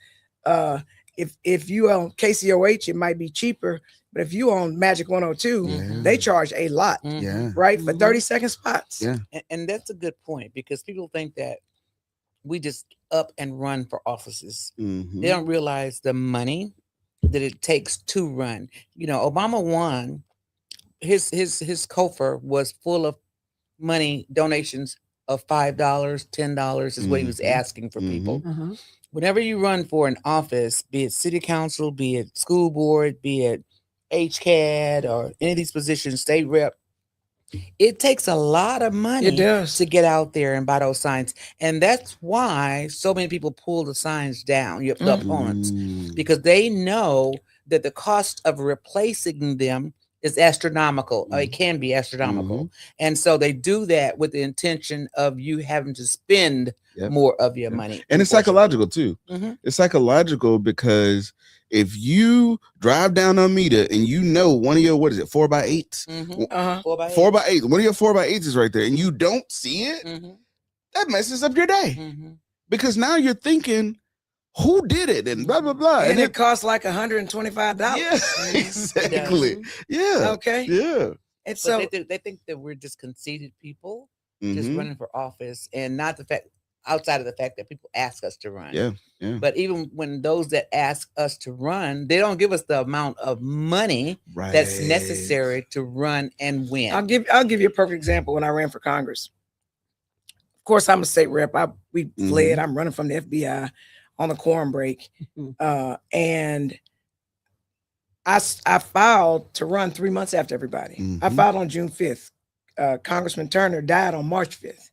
if you own KCOH, it might be cheaper. But if you own Magic 102, Yeah. they charge a lot, Mhm. Yeah. right? For Mhm. 30-second spots. Yeah. And that's a good point because people think that we just up and run for offices. Mhm. They don't realize the money that it takes to run. You know, Obama won. His coffer was full of money donations of $5, $10 is what he was Mhm. asking for people. Mhm. Whenever you run for an office, be it city council, be it school board, be it HCAD or any of these positions, state rep, it takes a lot of money It does. to get out there and buy those signs. And that's why so many people pull the signs down, the opponents, Mm. because they know that the cost of replacing them is astronomical. It can be astronomical. And so they do that with the intention of you having to spend Yep. more of your Yep. money. And it's unfortunately. psychological too. Mhm. It's psychological because if you drive down Alameda and you know one of your 4x8s, Mhm. Uh-huh. 4x8. 4x8, one of your 4x8s is right there, and you don't see it, Mhm. that messes up your day Mhm. because now you're thinking, who did it, and blah blah blah, And it costs like $125. yeah, Mhm. exactly, yeah, Okay. yeah. And But so they think that we're just conceited people just Mhm. running for office, and not the fact outside of the fact that people ask us to run. Yeah, yeah. But even when those that ask us to run, they don't give us the amount of money Right. that's necessary to run and win. I'll give you a perfect example. When I ran for Congress, of course, I'm a state rep. We fled. I'm running from the FBI on the quorum break, and I filed to run 3 months after everybody. I Mhm. filed on June 5th. Congressman Turner died on March 5th.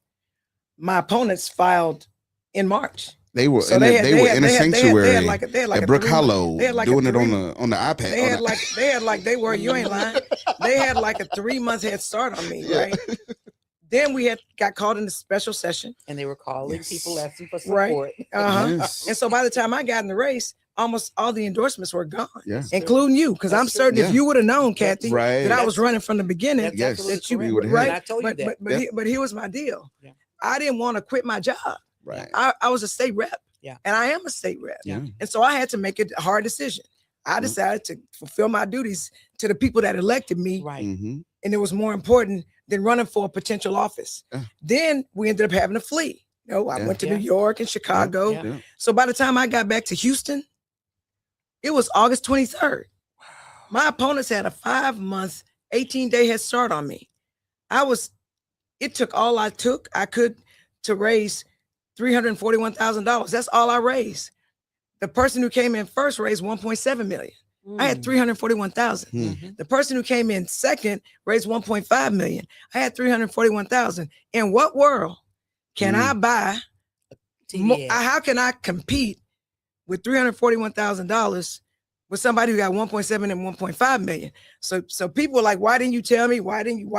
My opponents filed in March. They were So in they a, had- they they were had- in a they had- they had- sanctuary they had like at a Brook 3 Hollow, they had like a doing it 3 on the iPad. They had like they were, you ain't lying. They had like a 3 month head start on me, Yeah. right? Then we got called into special session. And they were calling Yes. people asking for Right. support. Uh-huh. Yes. And so by the time I got in the race, almost all the endorsements were gone, Yeah. including you. Because I'm That's true. certain Yeah. if you would have known, Kathy, Right. that I was running from the beginning, That's Yes. absolutely that you correct. would've right. And I told you that. But here was my deal. Yeah. I didn't want to quit my job. Right. I was a state rep. Yeah. And I am a state rep. Yeah. And so I had to make a hard decision. I decided to fulfill my duties to the people that elected me. Right. Mm-hmm. And it was more important than running for a potential office. Yeah. Then we ended up having to flee. I Yeah. went to Yeah. New York and Chicago. Yeah. Yeah. So by the time I got back to Houston, it was August 23rd. My opponents had a 5-month, 18-day head start on me. It took all I could to raise $341,000. That's all I raised. The person who came in first raised 1.7 million. I had 341,000. Mhm. The person who came in second raised 1.5 million. I had 341,000. In what world can I buy? TV ad. How can I compete with $341,000 with somebody who got 1.7 and 1.5 million? So people were like, why didn't you tell me? Why didn't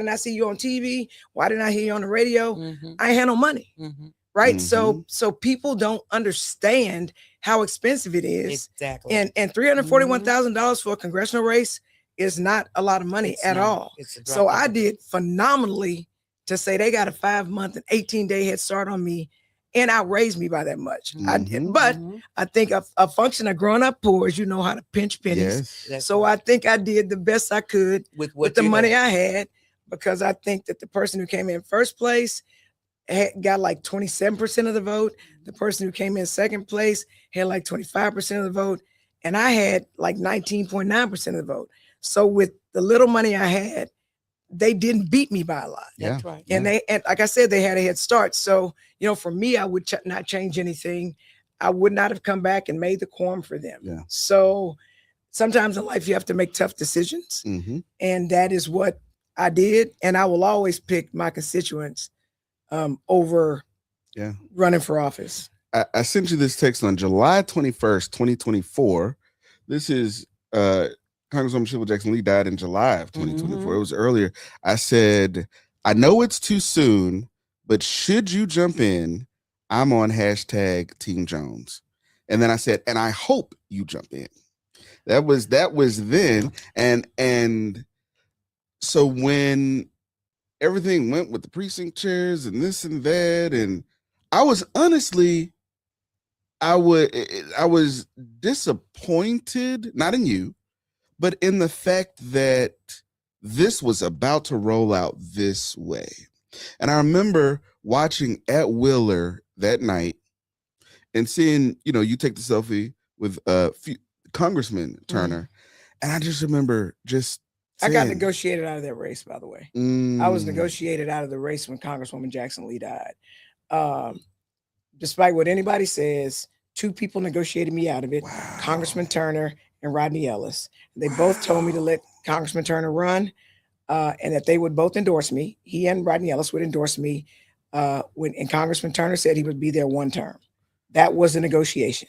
I see you on TV? Why didn't I hear you on the radio? Mhm. I ain't had no money. Mhm. right? Mhm. So people don't understand how expensive it is. Exactly. And $341,000 for a congressional race is not a lot of money It's at not. all. It's a So drop I in the- did phenomenally to say they got a 5-month and 18-day head start on me and outraised me by that much. Mhm. But Mhm. I think a function of growing up poor is you know how to pinch pennies. Yes. That's So right. I think I did the best I could with with the you money had. I had, because I think that the person who came in first place got like 27% of the vote. The person who came in second place had like 25% of the vote. And I had like 19.9% of the vote. So with the little money I had, they didn't beat me by a lot. That's right. And and like I said, they had a head start. So, for me, I would not change anything. I would not have come back and made the quorum for them. Yeah. So sometimes in life you have to make tough decisions. Mm-hmm. And that is what I did. And I will always pick my constituents over running for office. I sent you this text on July 21st, 2024. This is Congresswoman Sheila Jackson Lee died in July of 2024. It was earlier. I said, I know it's too soon, but should you jump in, I'm on hashtag Team Jones. And then I said, and I hope you jump in. That was then. And so when everything went with the precinct chairs and this and that, and I was honestly, I was disappointed, not in you, but in the fact that this was about to roll out this way. And I remember watching at Wheeler that night and seeing, you take the selfie with Congressman Turner. And I just remember I got negotiated out of that race, by the way. I was negotiated out of the race when Congresswoman Jackson Lee died. Despite what anybody says, 2 people negotiated me out of it, Wow. Congressman Turner and Rodney Ellis. They both told me to let Congressman Turner run and that they would both endorse me. He and Rodney Ellis would endorse me and Congressman Turner said he would be there 1 term. That was a negotiation.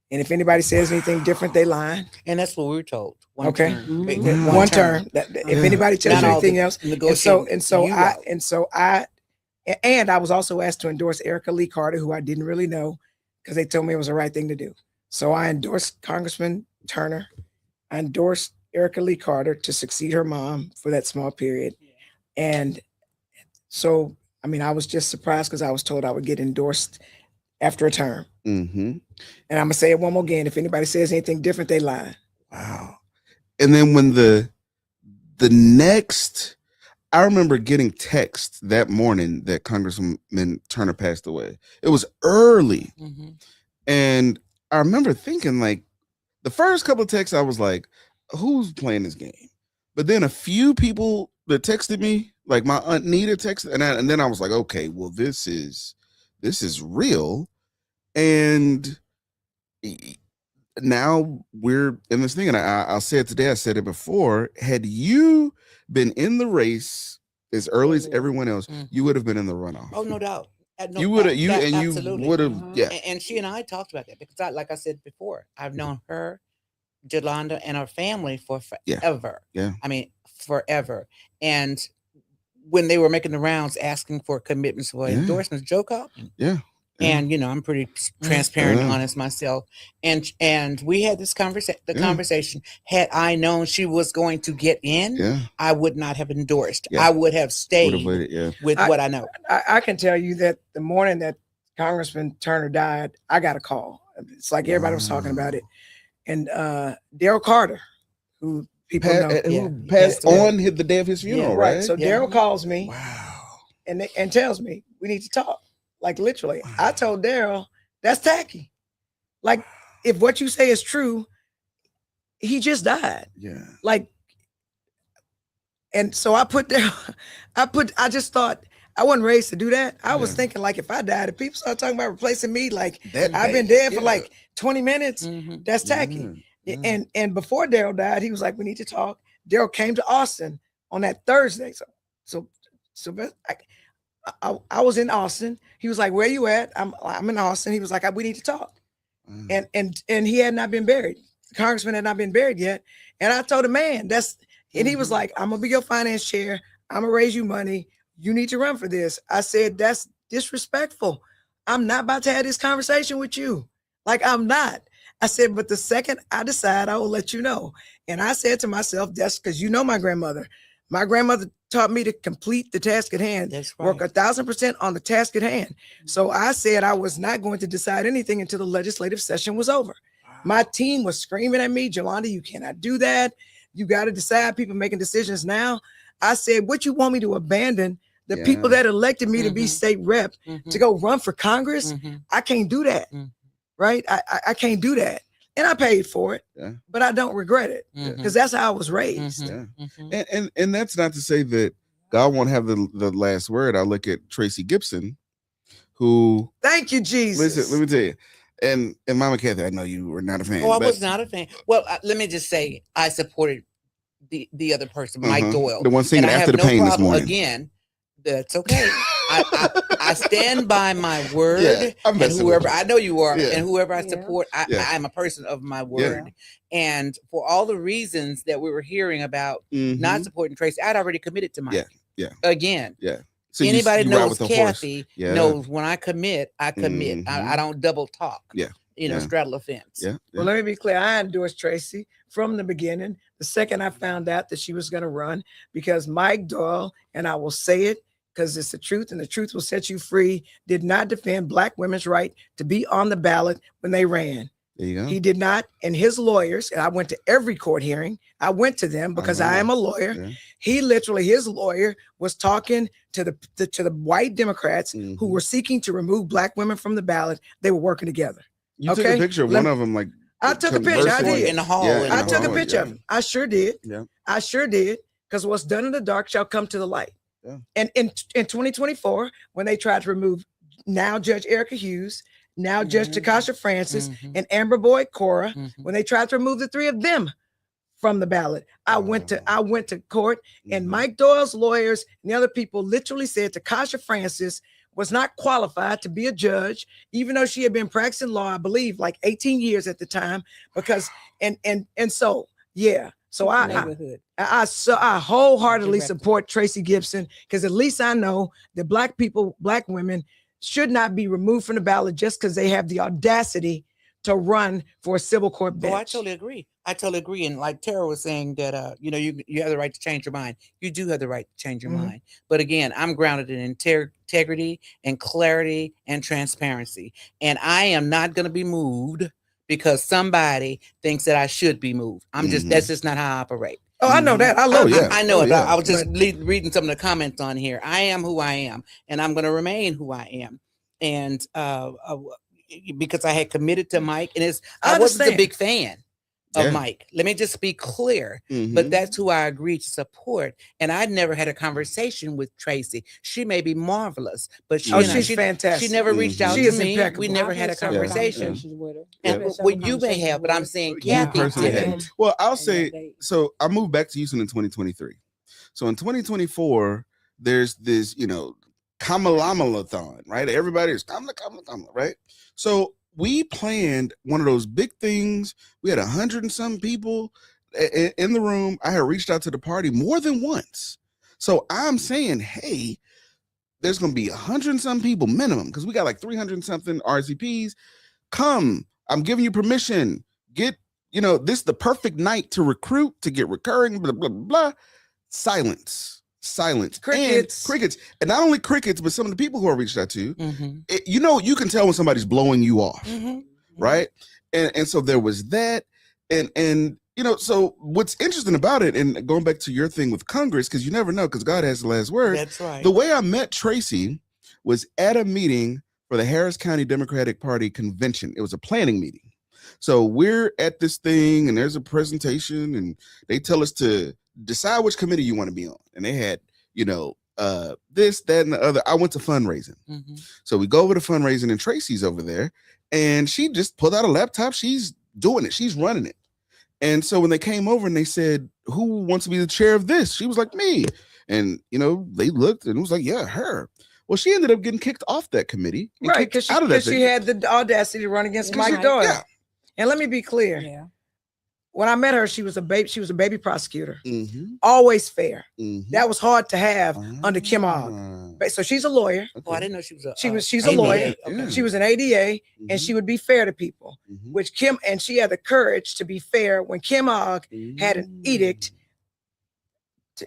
And if anybody says anything different, they lying. And that's what we were told. One term. One term. If anybody tells you anything else, and I was also asked to endorse Erica Lee Carter, who I didn't really know, because they told me it was the right thing to do. So I endorsed Congressman Turner. I endorsed Erica Lee Carter to succeed her mom for that small period. And so, I was just surprised because I was told I would get endorsed after a term. Mm-hmm. And I'm gonna say it one more again. If anybody says anything different, they lie. Wow. And then when the next, I remember getting text that morning that Congressman Turner passed away. It was early. And I remember thinking, like, the first couple of texts, I was like, who's playing this game? But then a few people that texted me, like my Aunt Nita texted, and then I was like, okay, well, this is real. And now we're in this thing. And I'll say it today, I said it before. Had you been in the race as early as everyone else, you would have been in the runoff. Oh, no doubt. You would have, you would have, yeah. And she and I talked about that because, like I said before, I've known her, Jolanda, and her family for forever. Yeah. Forever. And when they were making the rounds asking for commitments for endorsements, Joe called me. Yeah. And I'm pretty transparent and honest myself. And we had this conversation. Had I known she was going to get in, I would not have endorsed. I would have stayed with what I know. I can tell you that the morning that Congressman Turner died, I got a call. It's like everybody was talking about it. And Daryl Carter, who people know, who passed on the day of his funeral, right? So Daryl calls me, wow, and tells me we need to talk. Like literally, I told Daryl, that's tacky. Like, if what you say is true, he just died. Yeah. Like, and so I just thought I wasn't raised to do that. I was thinking, like, if I died, if people start talking about replacing me, like I've been dead for like 20 minutes, that's tacky. And before Daryl died, he was like, we need to talk. Daryl came to Austin on that Thursday. So I was in Austin. He was like, where you at? I'm in Austin. He was like, we need to talk. And he had not been buried. The congressman had not been buried yet. And I told him, man, and he was like, I'm gonna be your finance chair. I'm gonna raise you money. You need to run for this. I said, that's disrespectful. I'm not about to have this conversation with you. Like, I'm not. I said, but the second I decide, I will let you know. And I said to myself, that's because you know my grandmother. My grandmother taught me to complete the task at hand, That's right. work 1,000% on the task at hand. So I said I was not going to decide anything until the legislative session was over. My team was screaming at me, Jolanda, you cannot do that. You got to decide. People making decisions now. I said, what you want me to abandon the people that elected me to be state rep to go run for Congress? I can't do that. Right? I can't do that. And I paid for it, but I don't regret it because that's how I was raised. And that's not to say that God won't have the last word. I look at Tracy Gibson, who thank you, Jesus. Listen, let me tell you. And Mama Kathy, I know you were not a fan. Oh, I was not a fan. Well, let me just say I supported the other person, Mike Doyle. The one singing and After the Pain this morning. Again, that's okay. I stand by my word, and whoever I know you are, and whoever I support, I'm a person of my word. And for all the reasons that we were hearing about not supporting Tracy, I'd already committed to Mike. Again. So anybody knows Kathy knows when I commit, I commit. I don't double talk. Straddle a fence. Well, let me be clear. I endorsed Tracy from the beginning. The second I found out that she was going to run, because Mike Doyle, and I will say it because it's the truth and the truth will set you free, did not defend Black women's right to be on the ballot when they ran. There you go. He did not. And his lawyers, and I went to every court hearing. I went to them because I am a lawyer. He literally, his lawyer was talking to the white Democrats who were seeking to remove Black women from the ballot. They were working together. You took a picture of one of them, like I took a picture. I did in the hall. I took a picture of him. I sure did. I sure did. Because what's done in the dark shall come to the light. And in 2024, when they tried to remove now Judge Erica Hughes, now Judge Takasha Francis, and Amber Boyd Cora, when they tried to remove the three of them from the ballot, I went to court, and Mike Doyle's lawyers and the other people literally said Takasha Francis was not qualified to be a judge, even though she had been practicing law, I believe, like 18 years at the time. Because so I wholeheartedly support Tracy Gibson, because at least I know that Black people, Black women should not be removed from the ballot just because they have the audacity to run for a civil court bench. Oh, I totally agree. And like Tara was saying that, you have the right to change your mind. You do have the right to change your mind. But again, I'm grounded in integrity and clarity and transparency. And I am not going to be moved because somebody thinks that I should be moved. That's just not how I operate. Oh, I know that. I love it. I know it. I was just reading some of the comments on here. I am who I am, and I'm going to remain who I am. And because I had committed to Mike, and I wasn't a big fan of Mike. Let me just be clear. But that's who I agreed to support. And I never had a conversation with Tracy. She may be marvelous, but she's fantastic. She never reached out to me. Impeccable. We never had a conversation. And you may have, but I'm saying Kathy didn't. Well, I'll say, so I moved back to Houston in 2023. So in 2024, there's this, Kamala-thon, right? Everybody's Kamala, right? So we planned one of those big things. We had 100 and some people in the room. I had reached out to the party more than once. So I'm saying, hey, there's going to be 100 and some people minimum, because we got like 300 and something RCPs. Come, I'm giving you permission. Get, this is the perfect night to recruit, to get recurring, blah, blah, blah. Silence. Crickets. And not only crickets, but some of the people who I reached out to, you can tell when somebody's blowing you off, right? And so there was that. And so what's interesting about it, and going back to your thing with Congress, because you never know, because God has the last word. That's right. The way I met Tracy was at a meeting for the Harris County Democratic Party convention. It was a planning meeting. So we're at this thing, and there's a presentation, and they tell us to decide which committee you want to be on. And they had, this, that, and the other. I went to fundraising. So we go over to fundraising, and Tracy's over there, and she just pulled out a laptop. She's doing it. She's running it. And so when they came over and they said, who wants to be the chair of this? She was like, me. And, they looked, and it was like, yeah, her. Well, she ended up getting kicked off that committee. Right, because she had the audacity to run against Mike Doyle. And let me be clear. when I met her, she was a baby. She was a baby prosecutor. Mm-hmm. Always fair. Mm-hmm. That was hard to have under Kim Ogg. So she's a lawyer. Oh, I didn't know she was a. She's a ADA. lawyer. Yeah. She was an ADA, and she would be fair to people. Mm-hmm. Which Kim, and she had the courage to be fair when Kim Ogg had an edict.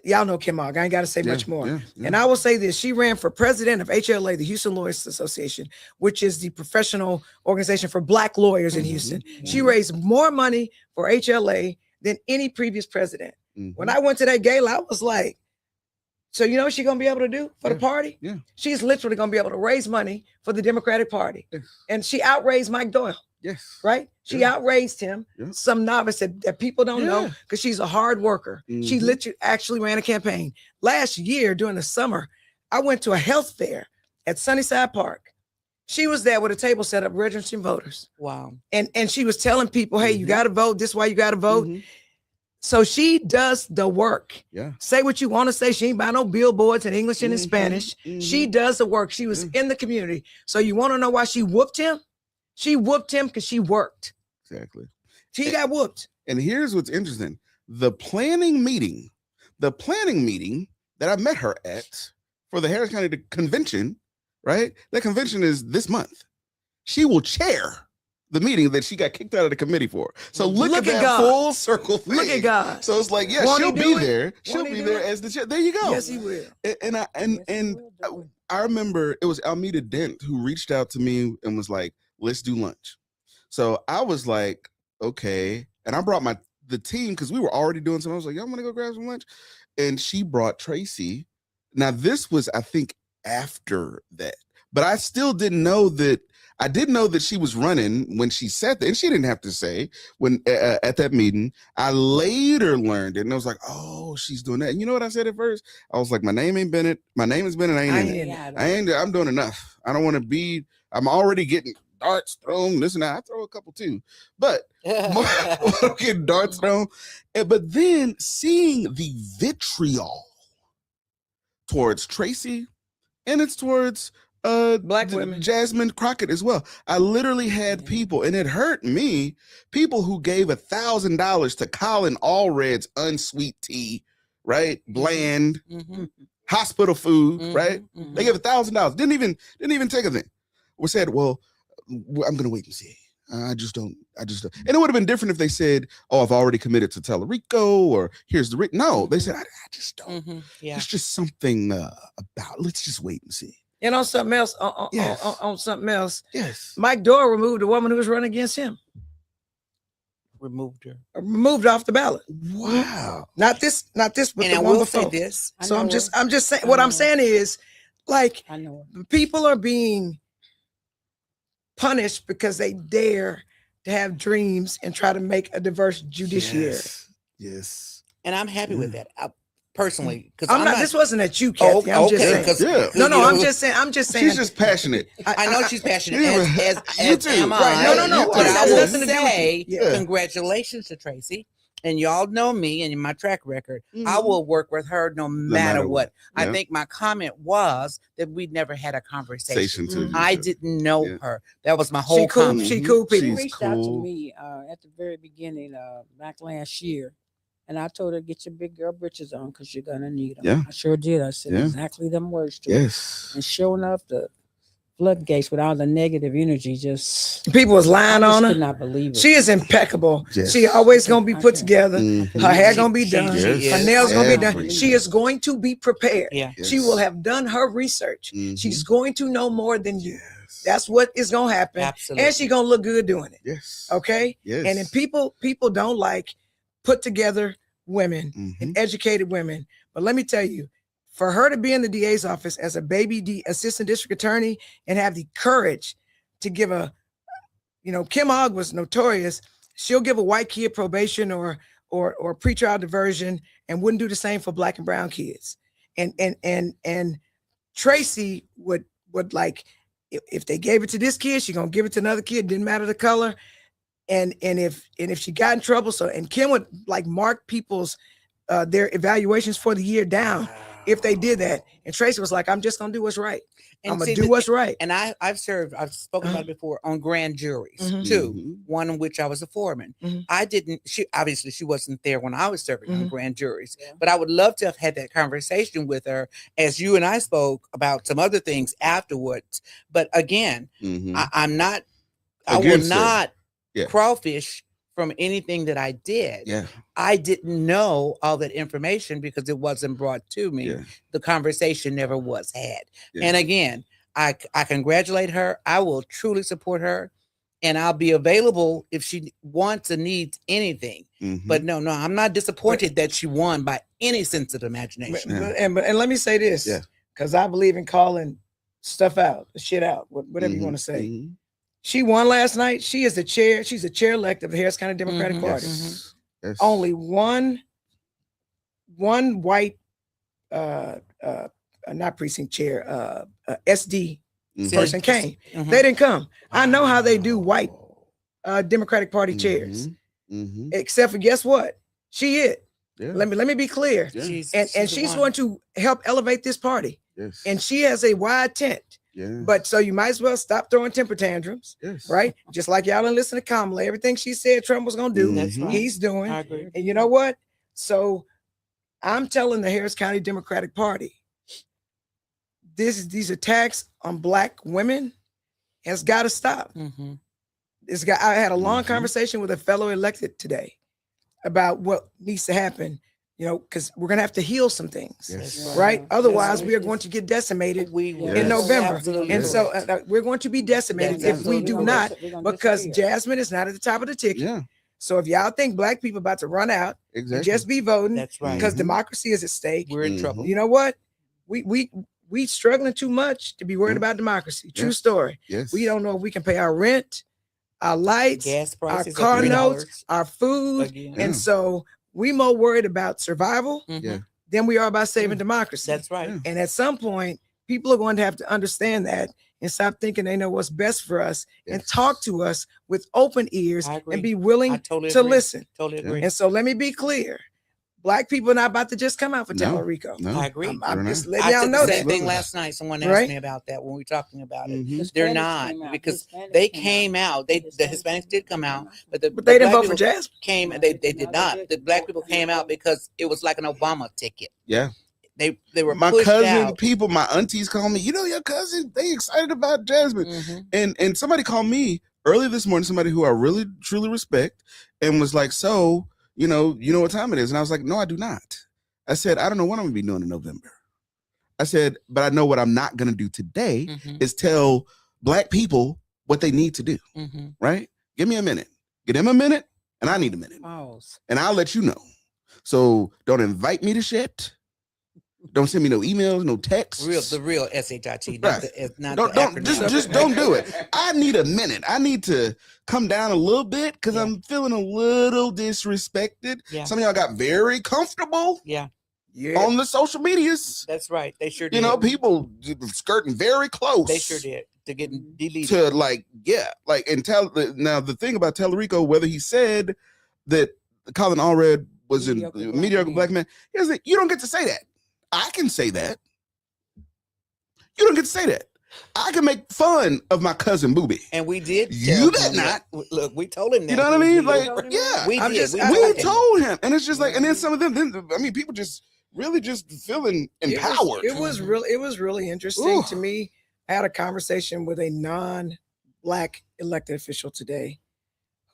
Y'all know Kim Ogg. I ain't got to say much more. And I will say this: she ran for president of HLA, the Houston Lawyers Association, which is the professional organization for Black lawyers in Houston. She raised more money for HLA than any previous president. When I went to that gala, I was like, so you know what she's gonna be able to do for the party? Yeah. She's literally gonna be able to raise money for the Democratic Party. Yes. And she outraised Mike Doyle, Yes. right? She outraised him. Yeah. Some novice that people don't know because she's a hard worker. She literally actually ran a campaign. Last year during the summer, I went to a health fair at Sunnyside Park. She was there with a table set up registering voters. Wow. And she was telling people, hey, you gotta vote. This is why you gotta vote. So she does the work. Yeah. Say what you want to say. She ain't buy no billboards in English and in Spanish. She does the work. She was in the community. So you want to know why she whooped him? She whooped him because she worked. Exactly. She got whooped. And here's what's interesting. The planning meeting that I met her at for the Harris County Convention, right? That convention is this month. She will chair the meeting that she got kicked out of the committee for. So look at that God. full circle thing. Look at God. So it's like, yeah, Won't she'll he do be it? there. She'll Won't he be do there it? as the chair. There you go. Yes, he will. I remember it was Almeda Dent who reached out to me and was like, let's do lunch. So I was like, okay. And I brought the team because we were already doing something. I was like, y'all want to go grab some lunch? And she brought Tracy. Now this was, I think, after that, but I still didn't know that. I did know that she was running when she said that, and she didn't have to say when at that meeting. I later learned it, and I was like, "Oh, she's doing that." And you know what I said at first? I was like, "My name ain't Bennett. My name is Bennett. I ain't in it. I'm doing enough. I don't want to be. I'm already getting darts thrown. This and that. I throw a couple too, but I'm getting darts thrown. But then seeing the vitriol towards Tracy, and it's towards Black women, Jasmine Crockett as well. I literally had people, and it hurt me, people who gave $1,000 to Colin Allred's unsweet tea, right? Bland, hospital food, right? They gave $1,000. Didn't even take a thing. We said, well, I'm gonna wait and see. I just don't. And it would have been different if they said, oh, I've already committed to Tellerico, or here's the no. They said, I just don't. It's just something about. Let's just wait and see. And on something else, on something else, yes, Mike Doyle removed the woman who was running against him. Removed her. Removed off the ballot. Wow. Not this, but and the I one will before. say this. So I'm just saying. What I'm saying is, like, I know people are being punished because they dare to have dreams and try to make a diverse judiciary. Yes. And I'm happy with that. Personally, because I'm not. This wasn't at you, Kathy. I'm just saying. Yeah. No. I'm just saying. She's just passionate. I know she's passionate. Yeah, as am I. Right. No. But I It will has nothing to do with say, you. Yeah. congratulations to Tracy. And y'all know me and my track record. I will work with her no matter what. Yeah. I think my comment was that we'd never had a conversation. Too. I didn't know her. That was my whole comment. She cool people. She She's reached out to cool. me at the very beginning, back last year. And I told her, get your big girl britches on because you're going to need them. Yeah. I sure did. I said Yeah. exactly them words to her. Yes. And sure enough, the floodgates with all the negative energy just... People was lying I just on could her. not believe it. She is impeccable. Yes. She always gonna be put Okay. together. Mhm. Her hair gonna be She- done. she Her is. nails gonna be done. Everything. She is going to be prepared. Yeah. She will have done her research. Mhm. She's going to know more than you. Yes. That's what is gonna happen. Absolutely. And she gonna look good doing it. Yes. Okay. Yes. And then people don't like put together women and educated women. But let me tell you, for her to be in the DA's office as a baby assistant district attorney and have the courage to give Kim Ogg was notorious. She'll give a white kid probation or pretrial diversion and wouldn't do the same for black and brown kids. And Tracy would like, if they gave it to this kid, she's gonna give it to another kid, didn't matter the color. And if she got in trouble, and Kim would like mark people's their evaluations for the year down. if they did that. And Tracy was like, I'm just gonna do what's right. I'm gonna see, do what's right. And I've spoken about it before on grand juries Mhm. too. Mhm. One in which I was a foreman. Mhm. She wasn't there when I was serving on Mhm. grand juries, Yeah. but I would love to have had that conversation with her as you and I spoke about some other things afterwards. But again, Mhm. I will Against her. not Yeah. crawfish from anything that I did. Yeah. I didn't know all that information because it wasn't brought to me. Yeah. The conversation never was had. Yeah. And again, I congratulate her. I will truly support her, and I'll be available if she wants or needs anything. Mhm. But no, I'm not disappointed that she won by any sense of the But, imagination. Yeah. and let me say this, Yeah. because I believe in calling stuff out, shit out, whatever you Mhm. want to say. Mhm. She won last night. She is the chair. She's the chair elect of the Harris County Democratic Mhm. Party. Yes. Yes. Only one white, not precinct chair, SD Mhm. person came. Mhm. They didn't come. I know how they do white Democratic Party chairs, Mhm. Mhm. except for guess what? She it. Yeah. Let me be clear. Yeah. And the she's one. going to help elevate this party. Yes. And she has a wide tent. yeah. But so you might as well stop throwing temper tantrums, yes. right? Just like y'all didn't listen to Kamala. Everything she said Trump was gonna do, That's Mhm. right. he's doing. I agree. And you know what? So I'm telling the Harris County Democratic Party, these attacks on Black women has got to stop. Mhm. I had a long Mhm. conversation with a fellow elected today about what needs to happen, because we're gonna have to heal some things, Yes. right? Yeah. Otherwise, Yes. we are going to get decimated We Yes. in November. Absolutely. And Yes. so we're going to be decimated That's if we do absolutely not, We're gonna because disappear. Jasmine is not at the top of the ticket. Yeah. So if y'all think Black people about to run out and Exactly. just be voting That's right. because Mhm. democracy is at stake, We're in Mhm. trouble. you know what? We struggling too much to be worried Yeah. about democracy. True Yes. story. Yes. We don't know if we can pay our rent, our lights, Gas prices car at notes, $3 our food, again. Yeah. and so we more worried about survival Mhm. Yeah. than we are about saving Mm. democracy. That's right. Yeah. And at some point, people are going to have to understand that and stop thinking they know what's best for us and Yes. talk to us with open ears I agree. and be willing I totally to agree. listen. Totally Yeah. agree. And so let me be clear. Black people are not about to just come out for No. Tallarico. No. I agree. I'm They're just not. letting I y'all said know the that. same thing Absolutely. last night. Someone asked Right? me about that when we were talking about it. Mhm. They're Hispanics not, came out. because Hispanics they came came out. The Hispanics did come out, but the But they didn't Black vote for people Jasmine. came. No, They no, did they not. The didn't. Black people came out because it was like an Obama ticket. Yeah. They were My pushed cousin out. people, my aunties call me, your cousin, they excited about Jasmine. Mhm. And somebody called me early this morning, somebody who I really truly respect, and was like, so, you know what time it is? And I was like, no, I do not. I said, I don't know what I'm gonna be doing in November. I said, but I know what I'm not gonna do today Mhm. is tell Black people what they need to do, Mhm. right? Give me a minute. Get him a minute, and I need a minute. Pause. And I'll let you know. So don't invite me to shit. Don't send me no emails, no texts. The real SHIT, Right. not the not Don't the acronym. just don't do it. I need a minute. I need to come down a little bit because Yeah. I'm feeling a little disrespected. Yeah. Some of y'all got very comfortable Yeah, Yeah. on the social medias. that's right. They sure did. People skirting very close. They sure did to get deleted. To now the thing about Tallarico, whether he said that Colin Allred was a mediocre black man, is that you don't get to say that. I can say that. You don't get to say that. I can make fun of my cousin Booby. And we did. You tell bet him not. that. Look, we told him that. You know what I he mean? was Like, mediocre. yeah. we I'm did. just- we I- We told him. told him, and it's just like, and then some of them, people just really just feeling empowered. It was really interesting to Ooh. me. I had a conversation with a non-Black elected official today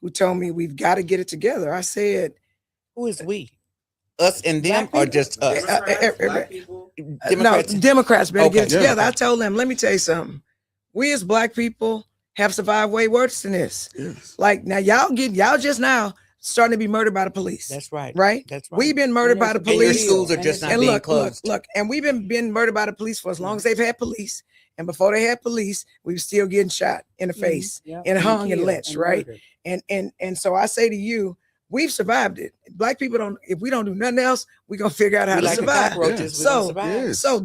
who told me we've got to get it together. I said, Who is we? Us and them, Black or people? just us? Black people. Democrats. no, Democrats better get it Okay. Yeah. together. I told them, let me tell you something. We as Black people have survived way worse than this. Yes. Like now, y'all just now starting to be murdered by the police. That's right. right. That's right. We've been murdered by the And your and your police. schools are And just it's- not And being look, closed. look, and we've been murdered by the police for as long as they've had police. And before they had police, we were still getting shot in the face Yep. and hung and killed lynched, right? murdered. And so I say to you, we've survived it. Black people don't. If we don't do nothing else, we're gonna figure out how We to like the survive. cockroaches. we So, gonna survive. yes. So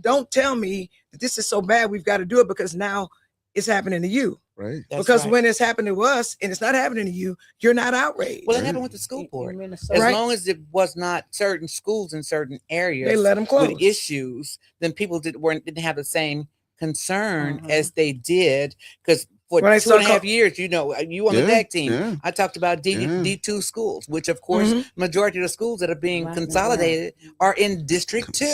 don't tell me that this is so bad. We've got to do it because now it's happening to you. Right. That's because right. when it's happened to us and it's not happening to you, you're not outraged. Well, it Right. happened with the school In board. Minnesota. As Right. long as it was not certain schools in certain areas They let them close. with issues, then people didn't have the same concern Uh-huh. as they did. Because for When they 2.5 start years, you on the Yeah, tech team, yeah. I talked about Yeah. D2 schools, which of course Mhm. majority of the schools that are being Black and consolidated are in District 2,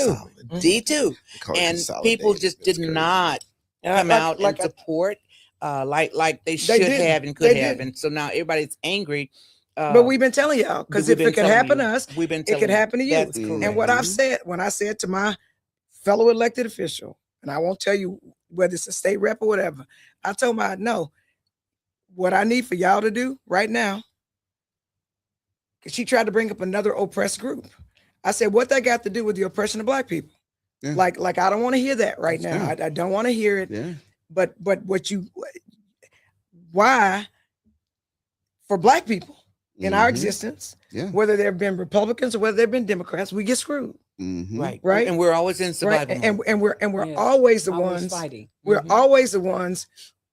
Consolidated. D2, They call it and people consolidated. just That's did crazy. not And come like- out like and I- support like they should didn't. have and could They have, didn't. and so now everybody's angry. But we've been telling y'all, because we've if been it could telling happen you. to us, We've been it telling could happen to you. That's Mhm. correct. And what I've Mhm. said, when I said to my fellow elected official, and I won't tell you whether it's a state rep or whatever, I told my no, what I need for y'all to do right now, because she tried to bring up another oppressed group. I said, what that got to do with the oppression of black people? Yeah. Like I don't want to hear that right now. Yeah. I don't want to hear it. Yeah. But why for black people in our Mhm. existence, Yeah. whether they've been Republicans or whether they've been Democrats, we get screwed. Mhm. Right. Right. And we're always in Right. survival mode. And we're Yes. always the Always ones fighting. we're Mhm. always the ones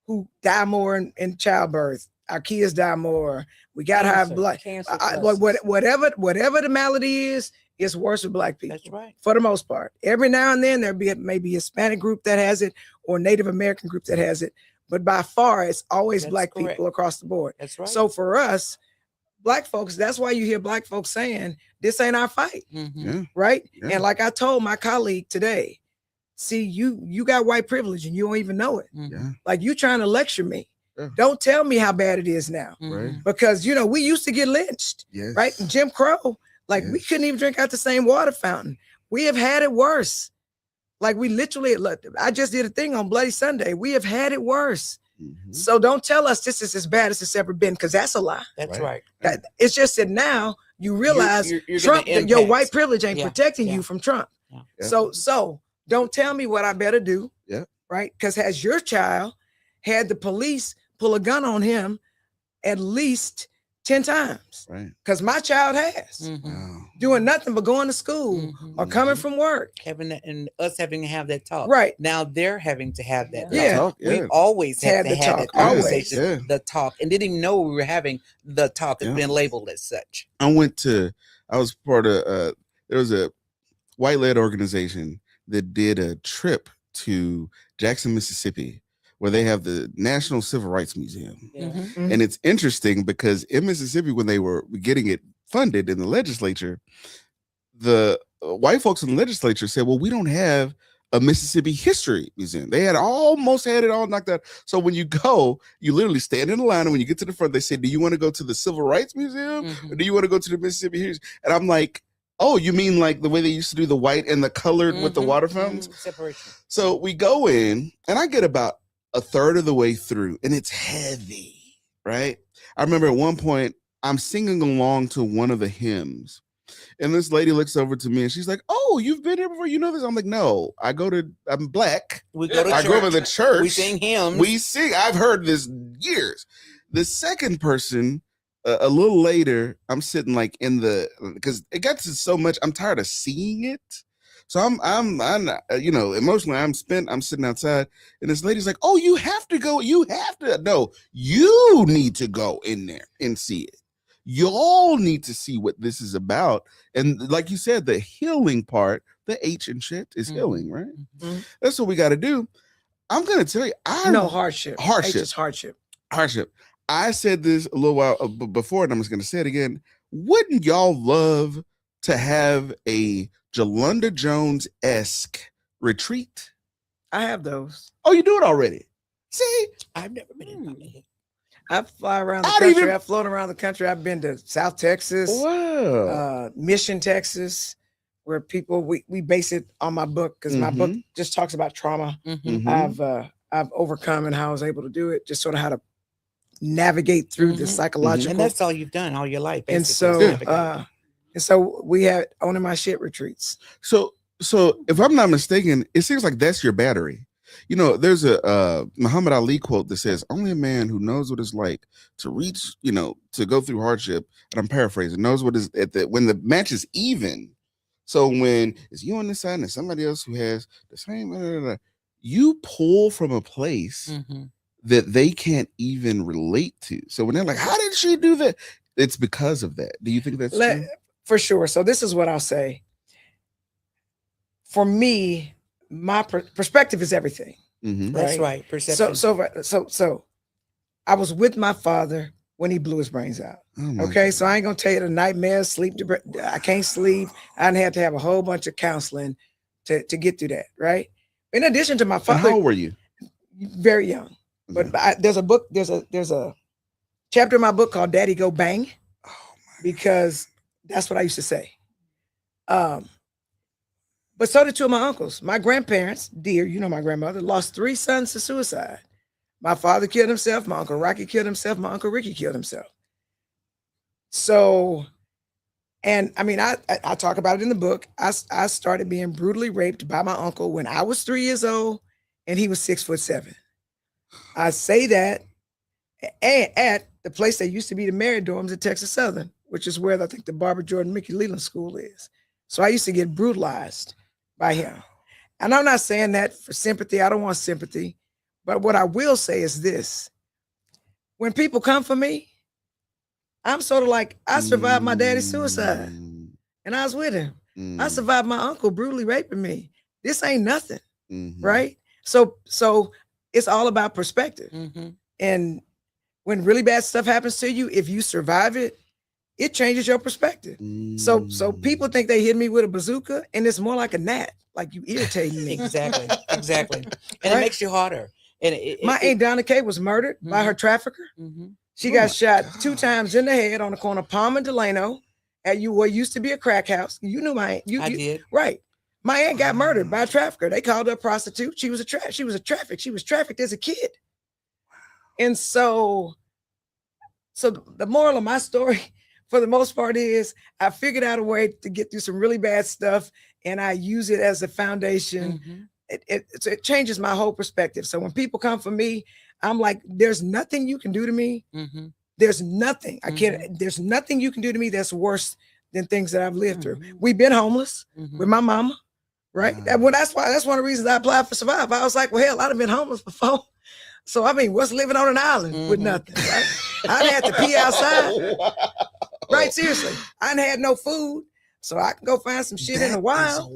who die more in childbirth. Our kids die more. We got high Cancer, blood. cancer Like crisis. whatever the malady is, it's worse with black people. That's right. For the most part. Every now and then there'll be maybe a Hispanic group that has it or Native American group that has it. But by far, it's always That's black correct. people across the board. That's right. So for us, black folks, that's why you hear black folks saying, this ain't our fight, Mhm. Yeah. right? Yeah. And like I told my colleague today, see, you got white privilege and you don't even know it. Mhm. Yeah. Like you trying to lecture me. Yeah. Don't tell me how bad it is now. Right. Mhm. Because we used to get lynched, Yes. right? And Jim Crow, like we Yes. couldn't even drink out the same water fountain. We have had it worse. Like we literally, look, I just did a thing on Bloody Sunday. We have had it worse. Mhm. So don't tell us this is as bad as it's ever been, because that's a lie. That's Right. right. That it's just that now you realize you're Trump, getting your impacts. white privilege ain't Yeah, protecting yeah. you from Trump. Yeah. Yeah. So don't tell me what I better do. Yeah. Right. Because has your child had the police pull a gun on him at least 10 times? Right. Because my child has. Mhm. Wow. Doing nothing but going to school Mhm. or coming Mhm. from work. Having that, and us having to have that talk. Right. Now they're having to have that. Yeah. Talk. Yeah. We always had Had to the have talk, that always. conversation, Yeah. the talk, and didn't even know we were having the talk. It's Yeah. been labeled as such. I was part of there was a white led organization that did a trip to Jackson, Mississippi, where they have the National Civil Rights Museum. Yeah. Mhm. Mhm. And it's interesting because in Mississippi, when they were getting it funded in the legislature, the white folks in the legislature said, well, we don't have a Mississippi history museum. They had almost had it all knocked out. So when you go, you literally stand in the line, and when you get to the front, they say, do you want to go to the Civil Rights Museum Mhm. or do you want to go to the Mississippi History? And I'm like, oh, you mean like the way they used to do the white and the colored with the Mhm. water fountains? Mhm. Separation. So we go in, and I get about a third of the way through, and it's heavy, right? I remember at one point I'm singing along to one of the hymns, and this lady looks over to me and she's like, "Oh, you've been here before? You know this?" I'm like, "No, I'm black. We go to I grew up in the church. church. We sing hymns. We sing. I've heard this years." The second person, a little later, I'm sitting like in the, because it got to so much. I'm tired of seeing it. So I'm not, emotionally, I'm spent. I'm sitting outside, and this lady's like, "Oh, you have to go. You have to. No, you need to go in there and see it. You all need to see what this is about." And like you said, the healing part, the H and shit is Mhm. healing, right? Mhm. That's what we got to do. I'm gonna tell you, No hardship. Hardship. H is hardship. hardship. I said this a little while before, and I'm just gonna say it again. Wouldn't y'all love to have a Jalunda Jones-esque retreat? I have those. Oh, you do it already. See, I've never been in Hollywood. I fly around the I'd country. even- I've flown around the country. I've been to South Texas, wow. Mission, Texas, where people we base it on my book, because my book Mhm. just talks about trauma Mhm. Mhm. I've overcome and how I was able to do it, just sort of how to navigate through the Mhm. psychological. And that's all you've done all your life. And basically, so is navigate. we had owning my shit retreats. So if I'm not mistaken, it seems like that's your battery. You know, there's a Muhammad Ali quote that says, "Only a man who knows what it's like to reach, to go through hardship," and I'm paraphrasing, knows what is when the match is even. So when it's you on this side and somebody else who has the same, you pull from a place Mhm. that they can't even relate to. So when they're like, how did she do that? It's because of that. Do you think that's true? For sure. So this is what I'll say. For me, my perspective is everything. Mhm. That's right. Perception. So I was with my father when he blew his brains out. Oh my Okay, so I ain't gonna tell you the nightmares, I can't sleep. I had to have a whole bunch of counseling to get through that, right? In addition to my And father, how old were you? very young. But there's a book, there's a chapter in my book called Daddy Go Bang, because that's what I used to say. But so did two of my uncles. My grandparents, dear, you know my grandmother, lost 3 sons to suicide. My father killed himself. My Uncle Rocky killed himself. My Uncle Ricky killed himself. So, and I mean, I talk about it in the book. I started being brutally raped by my uncle when I was 3 years old and he was 6'7". I say that at the place that used to be the married dorms at Texas Southern, which is where I think the Barbara Jordan Mickey Leland School is. So I used to get brutalized by him. And I'm not saying that for sympathy. I don't want sympathy. But what I will say is this. When people come for me, I'm sort of like, I survived my daddy's suicide and I was with him. I survived my uncle brutally raping me. This ain't nothing, right? So it's all about perspective. And when really bad stuff happens to you, if you survive it, it changes your perspective. So people think they hit me with a bazooka, and it's more like a gnat, like you irritating me. Exactly. And Right? it makes you harder. And my Aunt Donna Kay was murdered by her trafficker. She got shot 2 times in the head on the corner of Palm and Delano at what used to be a crack house. You knew my aunt. I did. Right. My aunt got murdered by a trafficker. They called her a prostitute. She was trafficked as a kid. And so the moral of my story, for the most part, is I figured out a way to get through some really bad stuff, and I use it as a foundation. It changes my whole perspective. So when people come for me, I'm like, there's nothing you can do to me. There's nothing. I can't, there's nothing you can do to me that's worse than things that I've lived through. We've been homeless with my mama, right? Well, that's one of the reasons I applied for Survive. I was like, well, hell, I'd have been homeless before. So I mean, what's living on an island with nothing, right? I had to pee outside. Right, seriously. I ain't had no food. So I can go find some shit in the wild.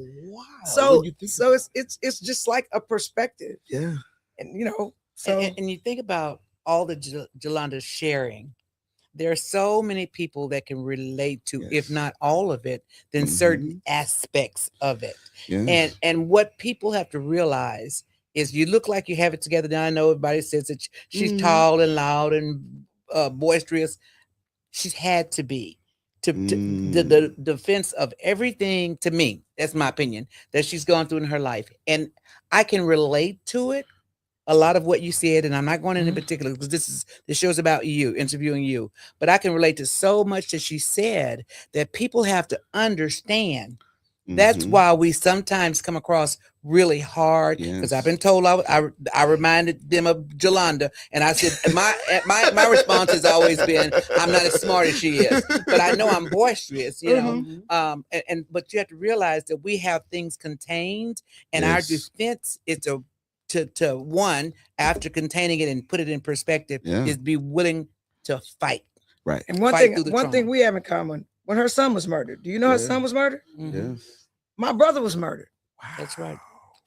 So it's just like a perspective. Yeah. And you know, so and you think about all the Jolanda sharing. There are so many people that can relate to, if not all of it, then certain aspects of it. And what people have to realize is you look like you have it together. Now I know everybody says that she's tall and loud and boisterous. She's had to be to the defense of everything, to me, that's my opinion, that she's gone through in her life. And I can relate to it, a lot of what you said, and I'm not going into particular because this show's about you, interviewing you, but I can relate to so much that she said that people have to understand. That's why we sometimes come across really hard, because I've been told I reminded them of Jolanda, and I said my response has always been, I'm not as smart as she is, but I know I'm boisterous, you know. But you have to realize that we have things contained, and our defense is to one, after containing it and put it in perspective, is be willing to fight. Right. And one thing we have in common, when her son was murdered, do you know her son was murdered? Yes. My brother was murdered. That's right.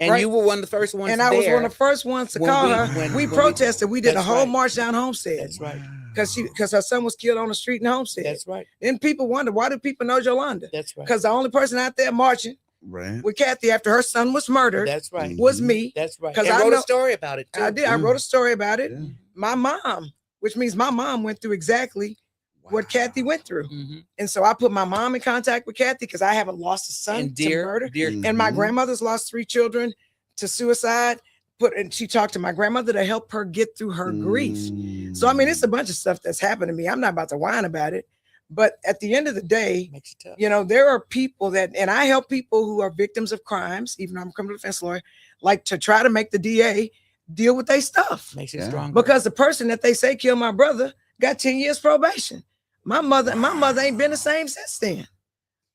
And you were one of the first ones. And I was one of the first ones to call her. We protested. We did a whole march down Homestead. That's right. Because her son was killed on the street in Homestead. That's right. Then people wonder, why do people know Jolanda? That's right. Because the only person out there marching with Kathy after her son was murdered, that's right, was me. That's right. Because I wrote a story about it too. I did. I wrote a story about it. My mom, which means my mom went through exactly what Kathy went through. And so I put my mom in contact with Kathy because I haven't lost a son to murder. And my grandmother's lost 3 children to suicide. And she talked to my grandmother to help her get through her grief. So I mean, it's a bunch of stuff that's happened to me. I'm not about to whine about it. But at the end of the day, you know, there are people and I help people who are victims of crimes, even though I'm a criminal defense lawyer, like to try to make the DA deal with their stuff. Makes you stronger. Because the person that they say killed my brother got 10 years probation. My mother ain't been the same since then.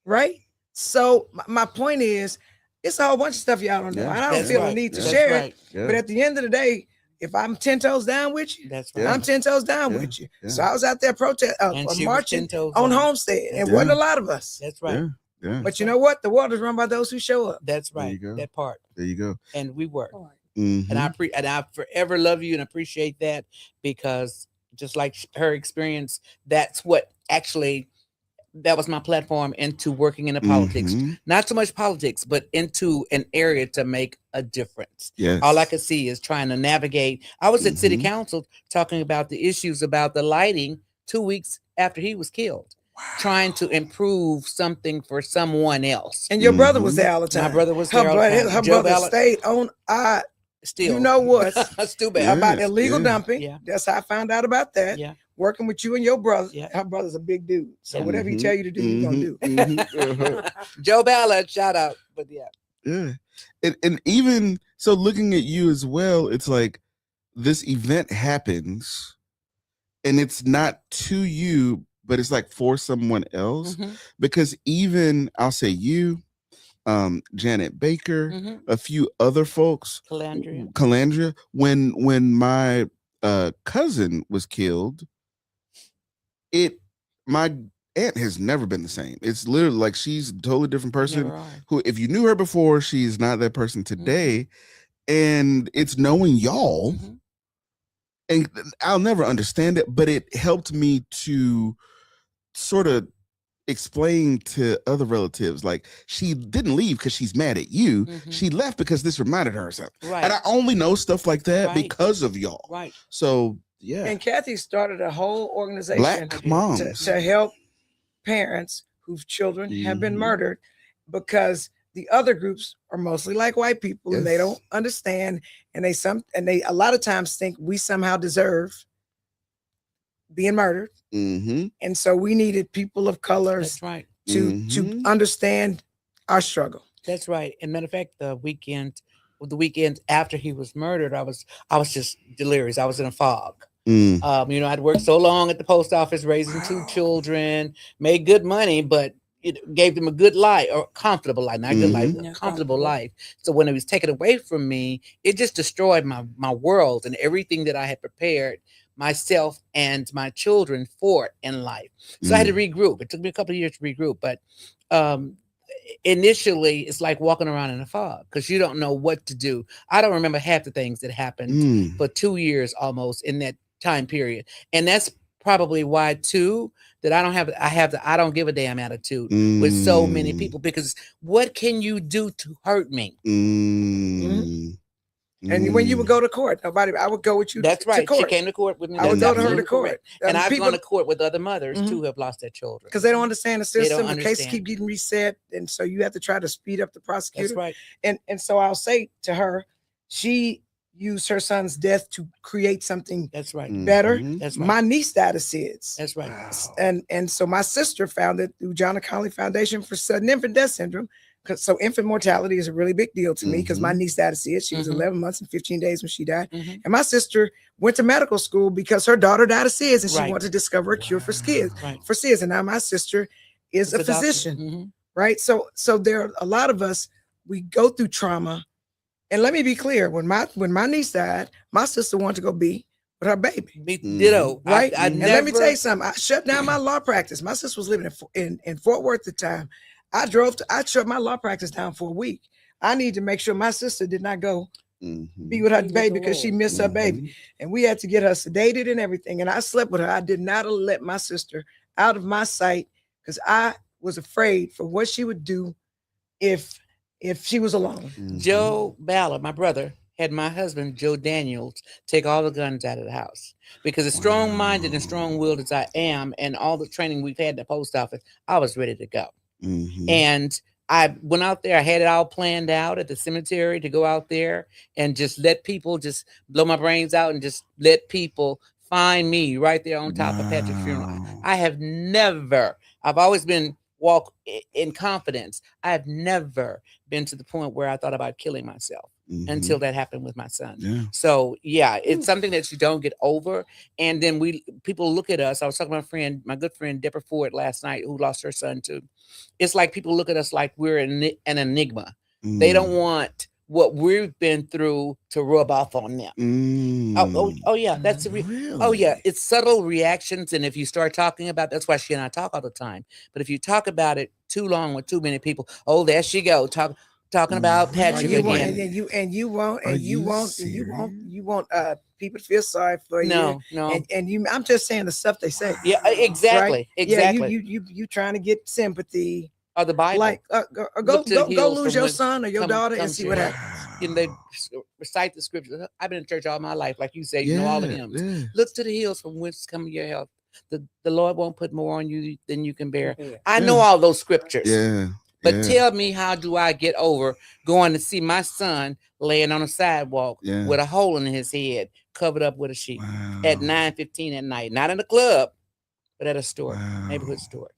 Right? So my point is, it's a whole bunch of stuff y'all don't know. I don't feel the need to share it. But at the end of the day, if I'm 10 toes down with you, That's Yeah. right. I'm 10 toes down Yeah. with you. Yeah. So I was out there And she was marching 10 toes on down. Homestead, and That's wasn't right. a lot of us. That's right. Yeah. But you know what? The world is run by those who show up. That's There you right. go. That part. There you go. And we were. Mhm. And I forever love you and appreciate that, because just like her experience, that's what actually, that was my platform into working in the politics. Mhm. Not so much politics, but into an area to make a difference. Yes. All I could see is trying to navigate. I was at city Mhm. council talking about the issues about the lighting 2 weeks after he was killed, trying to improve something for someone else. And your brother was Mhm. there all the time. My brother was Her there all the brother, time. her Joe brother Ballard, stayed on. still. You know what? Still bad. Yeah. About illegal yeah. dumping. Yeah. That's how I found out about that. Yeah. Working with you and your brother. Yeah. Her brother's a big dude. So Yeah. whatever he Mhm. tell you to do, you're gonna do. Mhm. Uh-huh. Joe Ballard, shout out. But yeah. Yeah. And even so, looking at you as well, it's like this event happens and it's not to you, but it's like for someone else. Mhm, Because even I'll say you, Janet Baker, mhm. a few other folks, Calandria. when my cousin was killed, my aunt has never been the same. It's literally like she's a totally different person. Never are. Who, if you knew her before, she's not that person today. And it's knowing y'all, Mhm. and I'll never understand it, but it helped me to sort of explain to other relatives, like, she didn't leave because she's mad at you. Mhm. She left because this reminded her of something. Right. And I only know stuff like that Right. because of y'all. Right. So yeah. And Kathy started a whole organization Black moms. to help parents whose children have been Mhm. murdered, because the other groups are mostly like white people and they Yes. don't understand, and they a lot of times think we somehow deserve being murdered. Mm-hmm. And so we needed people of colors That's right. to Mhm. understand our struggle. That's right. And matter of fact, the weekend after he was murdered, I was just delirious. I was in a fog. Mm. I'd worked so long at the post office, raising 2 children, made good money, but it gave them a good life, or comfortable life, not good life, Mhm. a Yeah, comfortable comfortable. life. So when it was taken away from me, it just destroyed my world and everything that I had prepared myself and my children for in life. So I had to regroup. It took me a couple of years to regroup, but initially it's like walking around in a fog because you don't know what to do. I don't remember half the things that happened Mm. for 2 years almost in that time period. And that's probably why too, that I have the I don't give a damn attitude with so many Mm. people, because what can you do to hurt me? Mm. And when you would Mm. go to court, I would go with you That's to right. She court. came to court with me. I would That's go to her to absolutely court. correct. And I've people, gone to court with other mothers Mhm. too who have lost their children. because they don't understand the They system. don't The cases understand. keep getting reset, and so you have to try to speed up the That's prosecutor. right. And so I'll say to her, she used her son's death to create something That's right. better. Mhm. That's right. My niece died of SIDS. That's right. Wow. And so my sister found it through John F. Connolly Foundation for Sudden Infant Death Syndrome. So infant mortality is a really big deal to me because my niece died of SIDS. She was Mhm. 11 months and 15 days when she died. Mhm. And my sister went to medical school because her daughter died of SIDS, and she Right. wanted to discover a cure for SIDS. Right. For SIDS, and now my sister is It's a doctor. physician, Mhm. right? So there are a lot of us. We go through trauma, and let me be clear: when my niece died, my sister wanted to go be with her baby. Ditto. Right. I And never, let me tell you something. I shut down my law practice. My sister was living in Fort Worth at the time. I shut my law practice down for a week. I need to make sure my sister did not go Mhm. be with her Be with baby the because she Lord. missed her baby. And we had to get her sedated and everything. And I slept with her. I did not let my sister out of my sight because I was afraid for what she would do if she was alone. Mhm. Joe Ballard, my brother, had my husband, Joe Daniels, take all the guns out of the house. Because as strong-minded and strong-willed as I am, and all the training we've had in the post office, I was ready to go. Mhm. And I went out there. I had it all planned out at the cemetery to go out there and just let people just blow my brains out and just let people find me right there on top of Patrick's funeral. Wow. I've always been walk in confidence. I have never been to the point where I thought about killing myself Mhm. until that happened with my son. Yeah. So yeah, it's something that you don't get over. And then people look at us. I was talking to my good friend Deborah Ford last night, who lost her son too. It's like people look at us like we're an enigma. They don't want what we've been through to rub off on them. Oh yeah, that's really? oh yeah, it's subtle reactions, and if you start talking about, that's why she and I talk all the time. But if you talk about it too long with too many people, oh, there she go talking about Patrick you want, again. and then you won't, Are and you you won't, and you won't, serious? you want people to feel sorry for you. No. And you, I'm just saying the stuff they say. Yeah, exactly, exactly. Yeah, you trying to get sympathy. Or the Bible. Like go Look to the go hills lose from your whence son or your daughter and comes see your what help. happens. And they recite the scriptures. I've been in church all my life, like you say, you know all the hymns. Yeah. Look to the hills from whence come your help. The Lord won't put more on you than you can bear. Yeah. I know all those scriptures. Yeah. But yeah. tell me, how do I get over going to see my son laying on a sidewalk Yeah. with a hole in his head, covered up with a sheet Wow. at 9:15 at night? Not in a club, but at a store, neighborhood Wow. store.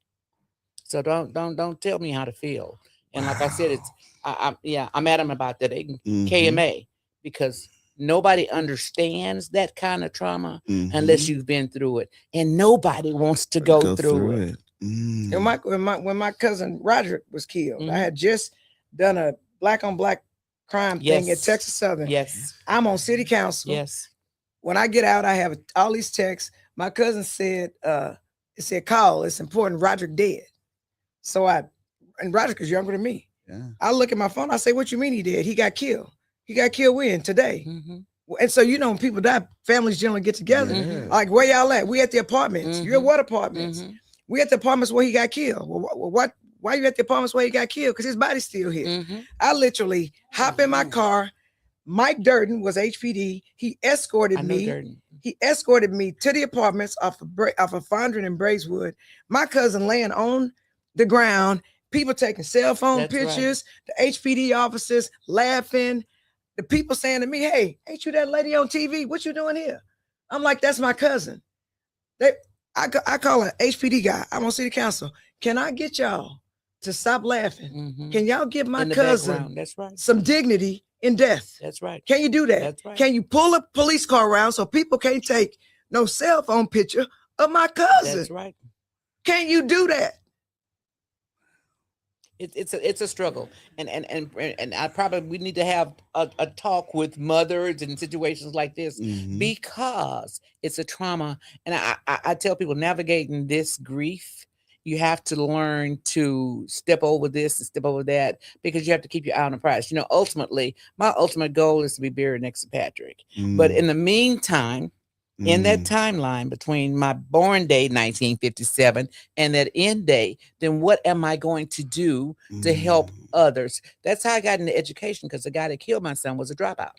So don't tell me how to feel. And like I said, it's I'm adamant about that. Mhm. KMA, because nobody understands that kind of trauma unless Mhm. you've been through it, and nobody wants to go through it. Mm. And when my cousin Roderick was killed, I had just done a black on black crime thing at Yes. Texas Southern. Yes, I'm on city council. yes. When I get out, I have all these texts. My cousin said, it said, call, it's important, Roderick dead. So and Roderick is younger than me. Yeah. I look at my phone, I say, what you mean he did? He got killed. He got killed when? Today. Mhm. And so, when people die, families generally get together. Yeah. Like, where y'all at? We at the apartments. You're at Mhm. what apartments? Mhm. We at the apartments where he got killed. Well, why you at the apartments where he got killed? Because his body's still here. Mhm. I literally hop in my car. Mike Durden was HPD. He escorted I know me. Durden. He escorted me to the apartments off of Fondren and Braeswood. My cousin laying on the ground. People taking cell phone That's right. pictures. The HPD officers laughing. The people saying to me, "Hey, ain't you that lady on TV? What you doing here?" I'm like, "That's my cousin." I call an HPD guy. I'm on city council. Can I get y'all to stop laughing? Mhm. Can y'all give my In the cousin background. That's right. some dignity in death? That's right. Can you do that? That's right. Can you pull a police car around so people can't take no cell phone picture of my cousin? That's right. Can you do that? It's a struggle, and I probably we need to have a talk with mothers in situations like this, Mhm. because it's a trauma. And I tell people, navigating this grief, you have to learn to step over this and step over that, because you have to keep your eye on the prize. Ultimately, my ultimate goal is to be buried next to Patrick. But in the meantime, in that timeline between my born day 1957 and that end day, then what am I going to do to help others? That's how I got into education, because the guy that killed my son was a dropout.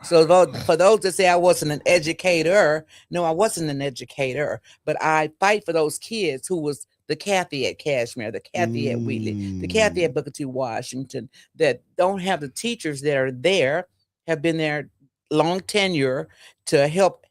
So for those that say I wasn't an educator, no, I wasn't an educator, but I fight for those kids who was the Kathy at Cashmere, the Kathy at Wheatley, the Kathy at Booker T. Washington, that don't have the teachers that are there, have been there long tenure to help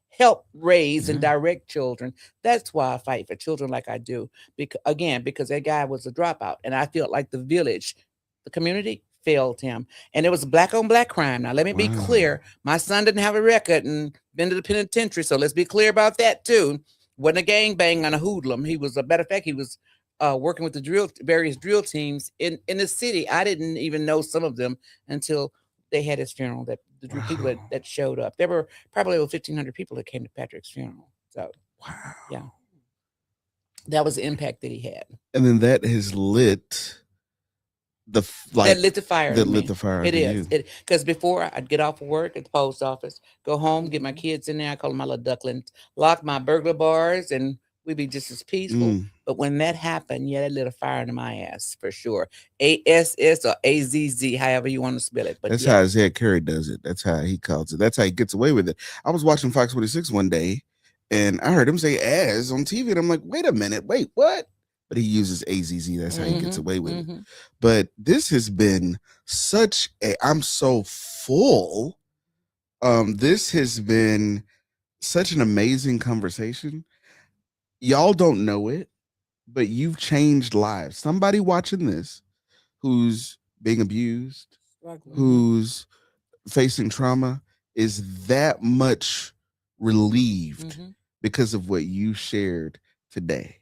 raise and direct children. That's why I fight for children like I do. Because that guy was a dropout, and I felt like the village, the community failed him. And it was black on black crime. Now, let me be clear. My son didn't have a record and been to the penitentiary, so let's be clear about that too. Wasn't a gangbang on a hoodlum. He was, a matter of fact, he was working with the various drill teams in the city. I didn't even know some of them until they had his funeral, that the people that showed up. There were probably over 1,500 people that came to Patrick's funeral. So, yeah, that was the impact that he had. And then that has lit that lit the fire. That lit the fire. It is. Because before I'd get off of work at the post office, go home, get my kids in there. I call them my little ducklings, lock my burglar bars, and we'd be just as peaceful. But when that happened, that lit a fire into my ass for sure. ASS or AZZ, however you want to spell it. But that's how Zed Curry does it. That's how he calls it. That's how he gets away with it. I was watching Fox 46 one day, and I heard him say "as" on TV, and I'm like, wait a minute, wait, what? But he uses AZZ. That's how he gets away with it. But this has been I'm so full. This has been such an amazing conversation. Y'all don't know it, but you've changed lives. Somebody watching this who's being abused, who's facing trauma, is that much relieved because of what you shared today.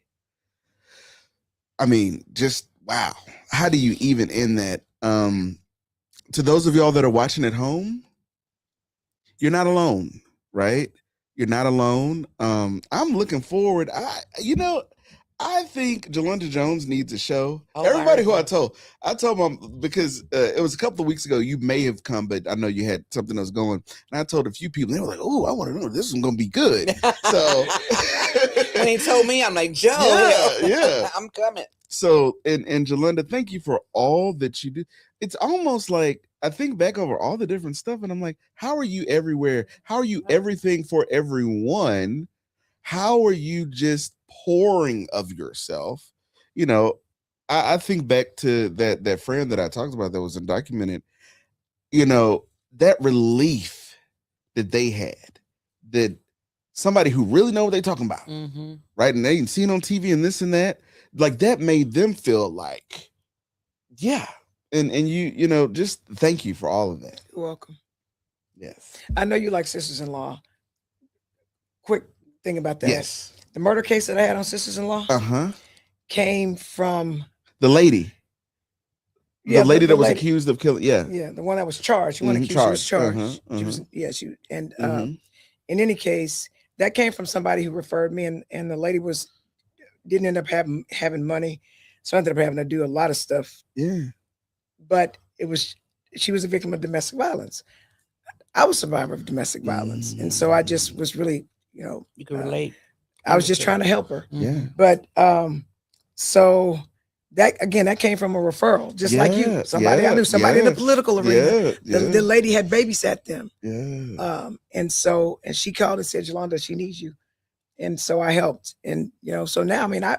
I mean, just wow. How do you even end that? to those of y'all that are watching at home, you're not alone, right? You're not alone. I'm looking forward. I think Jolanda Jones needs a show. Oh, Everybody who I I told them because it was a couple of weeks ago. You may have come, but I know you had something else going. And I told a few people, they were like, "Oh, I want to know this is going to be good." So when he told me, I'm like, Joe, yeah. I'm coming. So and Jolanda, thank you for all that you do. It's almost like I think back over all the different stuff, and I'm like, how are you everywhere? How are you everything for everyone? How are you just pouring of yourself? You know, I think back to that friend that I talked about that was undocumented. You know, that relief that they had, that somebody who really know what they're talking about, Mm-hmm. right? And they seen on TV and this and that, like that made them feel like, yeah. And you know, just thank you for all of that. You're welcome. Yes. I know you like Sisters-in-Law. Quick thing about that. Yes. The murder case that I had on Sisters-in-Law Uh-huh. came from The lady. Yeah, the lady the that was lady- accused of killing. Yeah. the one that was charged. She wasn't Mhm, accused, she was charged. charged. Uh-huh, She was and Mhm. in any case, that came from somebody who referred me, and the lady didn't end up having money, so I ended up having to do a lot of stuff. Yeah. But she was a victim of domestic violence. I was a survivor of domestic violence, and so I just was really, You can relate. I was just trying to help her. Yeah. But so that came from a referral, just like you. Yeah, Somebody I yeah, knew, somebody in the yes, political arena. Yeah. The lady had babysat them. Yeah. And she called and said, Jolanda, she needs you. And so I helped. And so now, I mean, I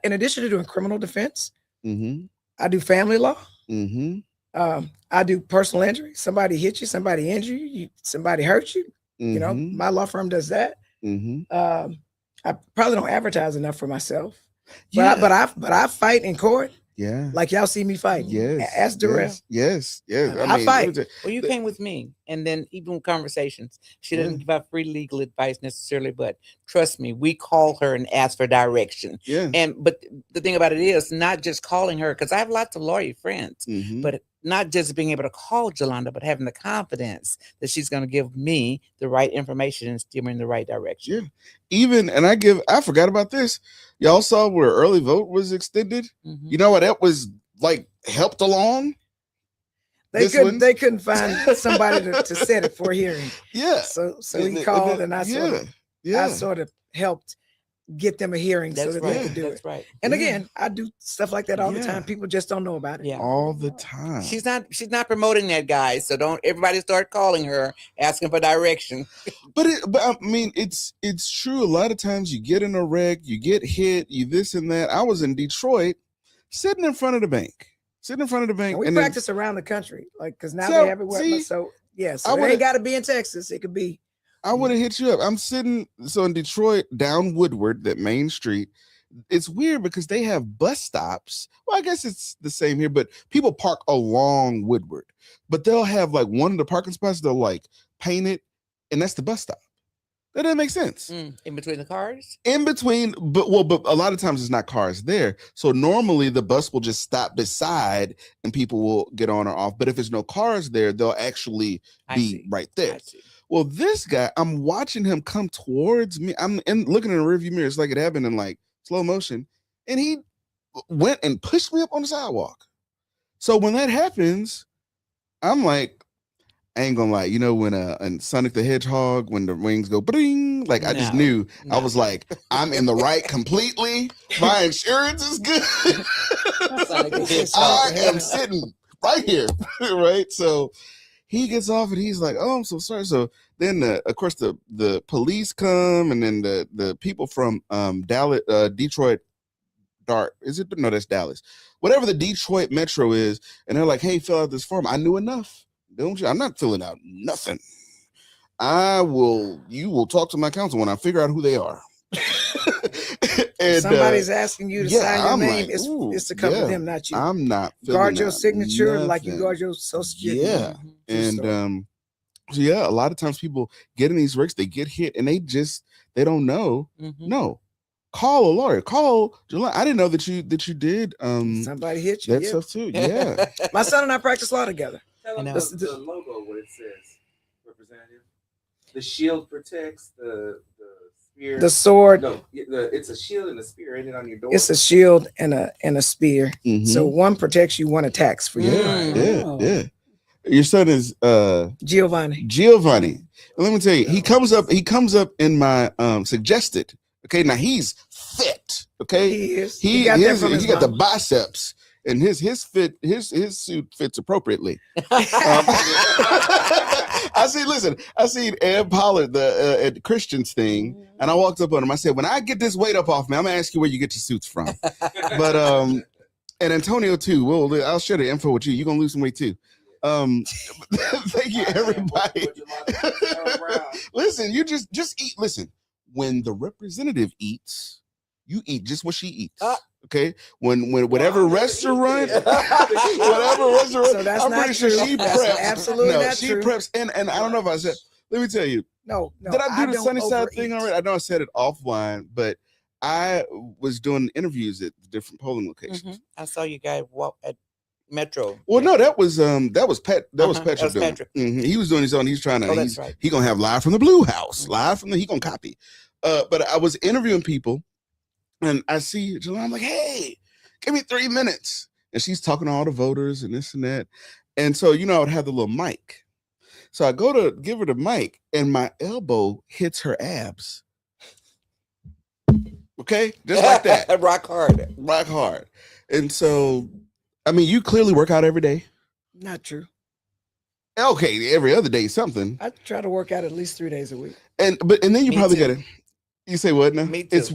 in addition to doing criminal defense, Mm-hmm. I do family law. Mm-hmm. I do personal injury. Somebody hit you, somebody injured you, somebody hurt you. Mm-hmm. My law firm does that. Mm-hmm. I probably don't advertise enough for myself. Yeah. But I fight in court Yeah. like y'all see me fight. Yes. Ask Darrell. Yes. I fight. Well, you came with me, and then even with conversations, she doesn't give out free legal advice necessarily, but trust me, we call her and ask for direction. Yeah. But the thing about it is not just calling her, because I have lots of lawyer friends, Mhm. but not just being able to call Jolanda, but having the confidence that she's going to give me the right information and steer me in the right direction. Yeah. Even I forgot about this. Y'all saw where early vote was extended. Mhm. You know what? That was like helped along. They This couldn't one? they couldn't find somebody to set it for a hearing. Yeah. So he called and I sort of helped get them a hearing so That's that right. they could do That's it. right. And Yeah. again, I do stuff like that all the Yeah. time. People just don't know about it. Yeah. All the time. She's not promoting that, guys. So don't everybody start calling her asking for direction. But I mean, it's true. A lot of times you get in a wreck, you get hit, you this and that. I was in Detroit, sitting in front of the bank, And we then- practice around the country, like because now So, they have it. see, So yes, I it would've- ain't got to be in Texas. It could be. I would have hit you up. I'm sitting in Detroit down Woodward, that main street. It's weird because they have bus stops. Well, I guess it's the same here, but people park along Woodward. But they'll have like one of the parking spots, they'll like paint it, and that's the bus stop. That doesn't make sense. In between the cars. In between, but a lot of times it's not cars there. So normally the bus will just stop beside and people will get on or off. But if there's no cars there, they'll actually I be see. right there. I see. Well, this guy, I'm watching him come towards me. I'm looking in the rearview mirror. It's like it happened in like slow motion. And he went and pushed me up on the sidewalk. So when that happens, I'm like, I ain't gonna lie. You know, when in Sonic the Hedgehog, when the wings go bring, like I just No, knew. I no. was like, I'm in the right completely. My insurance is good. Sonic the Hedgehog. I am sitting right here, right? So he gets off and he's like, "Oh, I'm so sorry." So then, of course, the police come, and then the people from Dallas, Detroit, Dart, is it? No, that's Dallas. Whatever the Detroit Metro is, and they're like, "Hey, fill out this form." I knew enough. Don't you? I'm not filling out nothing. You will talk to my counsel when I figure out who they are. And Somebody's asking you to yeah, sign your I'm name. like, ooh, it's to cover yeah, them, not you. I'm not Guard filling your out signature like you nothing. guard your social security. Yeah. And so yeah, a lot of times people get in these wrecks, they get hit, and they don't know. Mhm. No, call a lawyer. Call July. I didn't know that you did Somebody hit you. that Yeah. stuff too. Yeah. My son and I practice law together. Tell I them know. the logo, what it says, Representative. The shield protects the spear. The sword. No, it's a shield and a spear. Ain't it on your door? It's a shield and a spear. So Mhm. one protects you, one attacks for you. yeah. Your son is Giovanni. Giovanni. Let me tell you, he comes up in my suggested. Okay, now he's fit. Okay, He is. he got that from his he got the mama. biceps, and his suit fits appropriately. I seen Ed Pollard at the Christians thing, and I walked up on him. I said, "When I get this weight up off me, I'm gonna ask you where you get your suits from." But and Antonio too. Well, I'll share the info with you. You're gonna lose some weight too. Thank you, everybody. Listen, you just eat. Listen, when the representative eats, you eat just what she eats. Okay, when whatever restaurant, whatever restaurant, So that's I'm not pretty sure true. she That's preps. absolutely no, not she true. preps, and I don't know if I said. Let me tell you, No. did I do the don't Sunnyside thing overeat. already? I know I said it offline, but I was doing interviews at different polling locations. I saw you guys walk at Metro. Well, no, that was Pat. That was Uh-huh, Patrick. that was doing it. Patrick. He was doing his own. He's trying to. Oh, that's right. He gonna have live from the Blue House, live from the. He gonna copy. But I was interviewing people, and I see Jelani. I'm like, hey, give me 3 minutes, and she's talking to all the voters and this and that, and so I would have the little mic. So I go to give her the mic, and my elbow hits her abs. Okay, just like that. Rock hard. Rock hard. And so, I mean, you clearly work out every day. Not true. Okay, every other day, something. I try to work out at least 3 days a week. And then you Me probably too. got to. You say what now? Me too. It's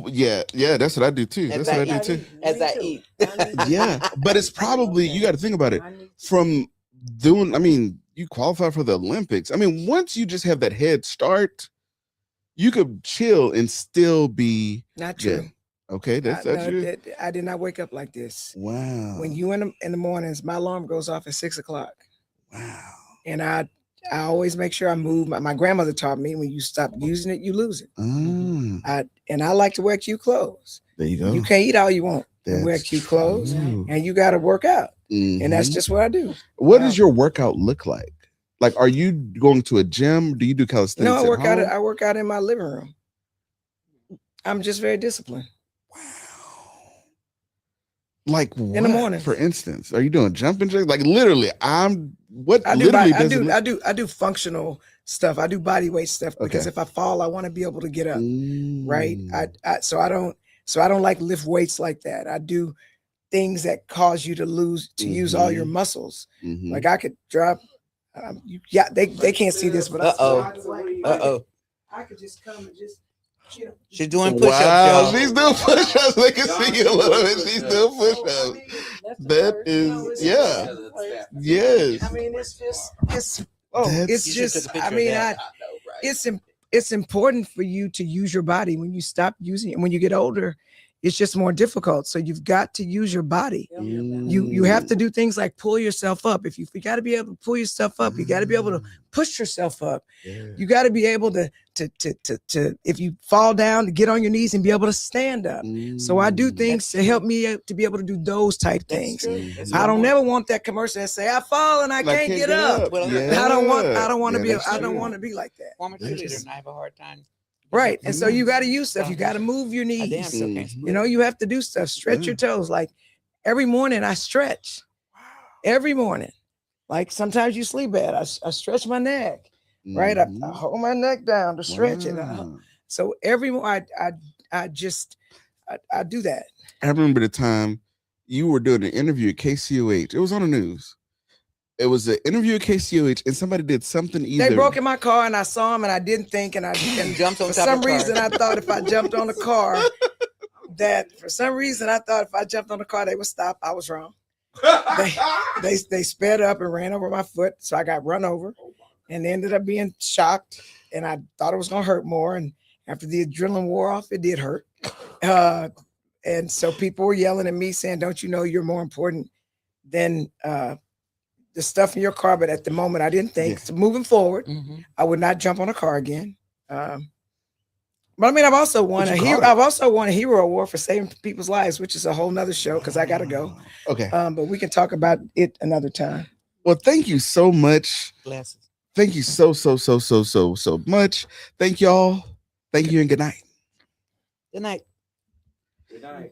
yeah. That's what I do too. As That's what I I do too. As I eat. Yeah, but it's probably you got to think about it from doing. I mean, you qualify for the Olympics. I mean, once you just have that head start, you could chill and still be Not yeah. true. Okay, that's no, true. I did not wake up like this. Wow. When you in the mornings, my alarm goes off at 6 o'clock, Wow. and I always make sure I move. My grandmother taught me when you stop using it, you lose it. And I like to wear cute clothes. There you go. You can't eat all you want and wear That's cute clothes, true. and you got to work out. And that's Mhm. just what I do. What does your workout look like? Like, are you going to a gym? Do you do calisthenics? No, I at work out. home? I work out in my living room. I'm just very disciplined. Wow. Like what? In the morning. For instance, are you doing jumping jacks? Like literally, what I do. literally I doesn't do. I do functional stuff. I do body weight stuff because Okay. if I fall, I want to be able to get up. Right. Mm. So I don't like lift weights like that. I do things that cause you to use all your muscles. Mhm. Like I could drop. They can't see this, but Uh-oh. I could just come and just She's doing push-ups, Wow, y'all. she's doing push-ups. They can see you a little bit. She's doing push-ups. That is, yeah, yes. I mean, it's just it's That's- You should just. take a I picture of mean, that. it's important for you to use your body. When you stop using it, when you get older, it's just more difficult. So you've got to use your body. You have to do things like pull yourself up. If you got to be able to pull yourself up, you got to be able to push yourself up. Yeah. You got to be able to if you fall down, to get on your knees and be able to stand up. So I do things to help me to be able to do those type things. I don't never want that commercial that say I fall and I can't get up. Well, I don't want to be that's I don't true. want to be like that. Former That's cheerleader, just- and I have a hard time. Right. And so you got to use stuff. You got to move your I damn knees. still can't Mhm. You split. know, you have to do stuff. Stretch your toes. Like every morning I stretch. Every morning. Like sometimes you sleep bad. I stretch my neck. Right. I Mhm. hold my neck down to stretch it. Wow. So every morning I do that. I remember the time you were doing an interview at KCOH. It was on the news. It was an interview at KCOH, and somebody did something either. They broke in my car and I saw them and I didn't think and Jumped on for top some of the car. reason I thought if I jumped on the car they would stop. I was wrong. They sped up and ran over my foot, so I got run over and ended up being shocked, and I thought it was gonna hurt more. And after the adrenaline wore off, it did hurt. And so people were yelling at me saying, "Don't you know you're more important than the stuff in your car?" But at the moment, I didn't think. Yeah. So moving forward, I would not jump on a car again. But I mean, I've also won But a you hero. caught it. I've also won a hero award for saving people's lives, which is a whole nother show because I gotta go. Okay. But we can talk about it another time. Well, thank you so much. Glasses. Thank you so much. Thank y'all. Thank you and good night. Good night. Good night.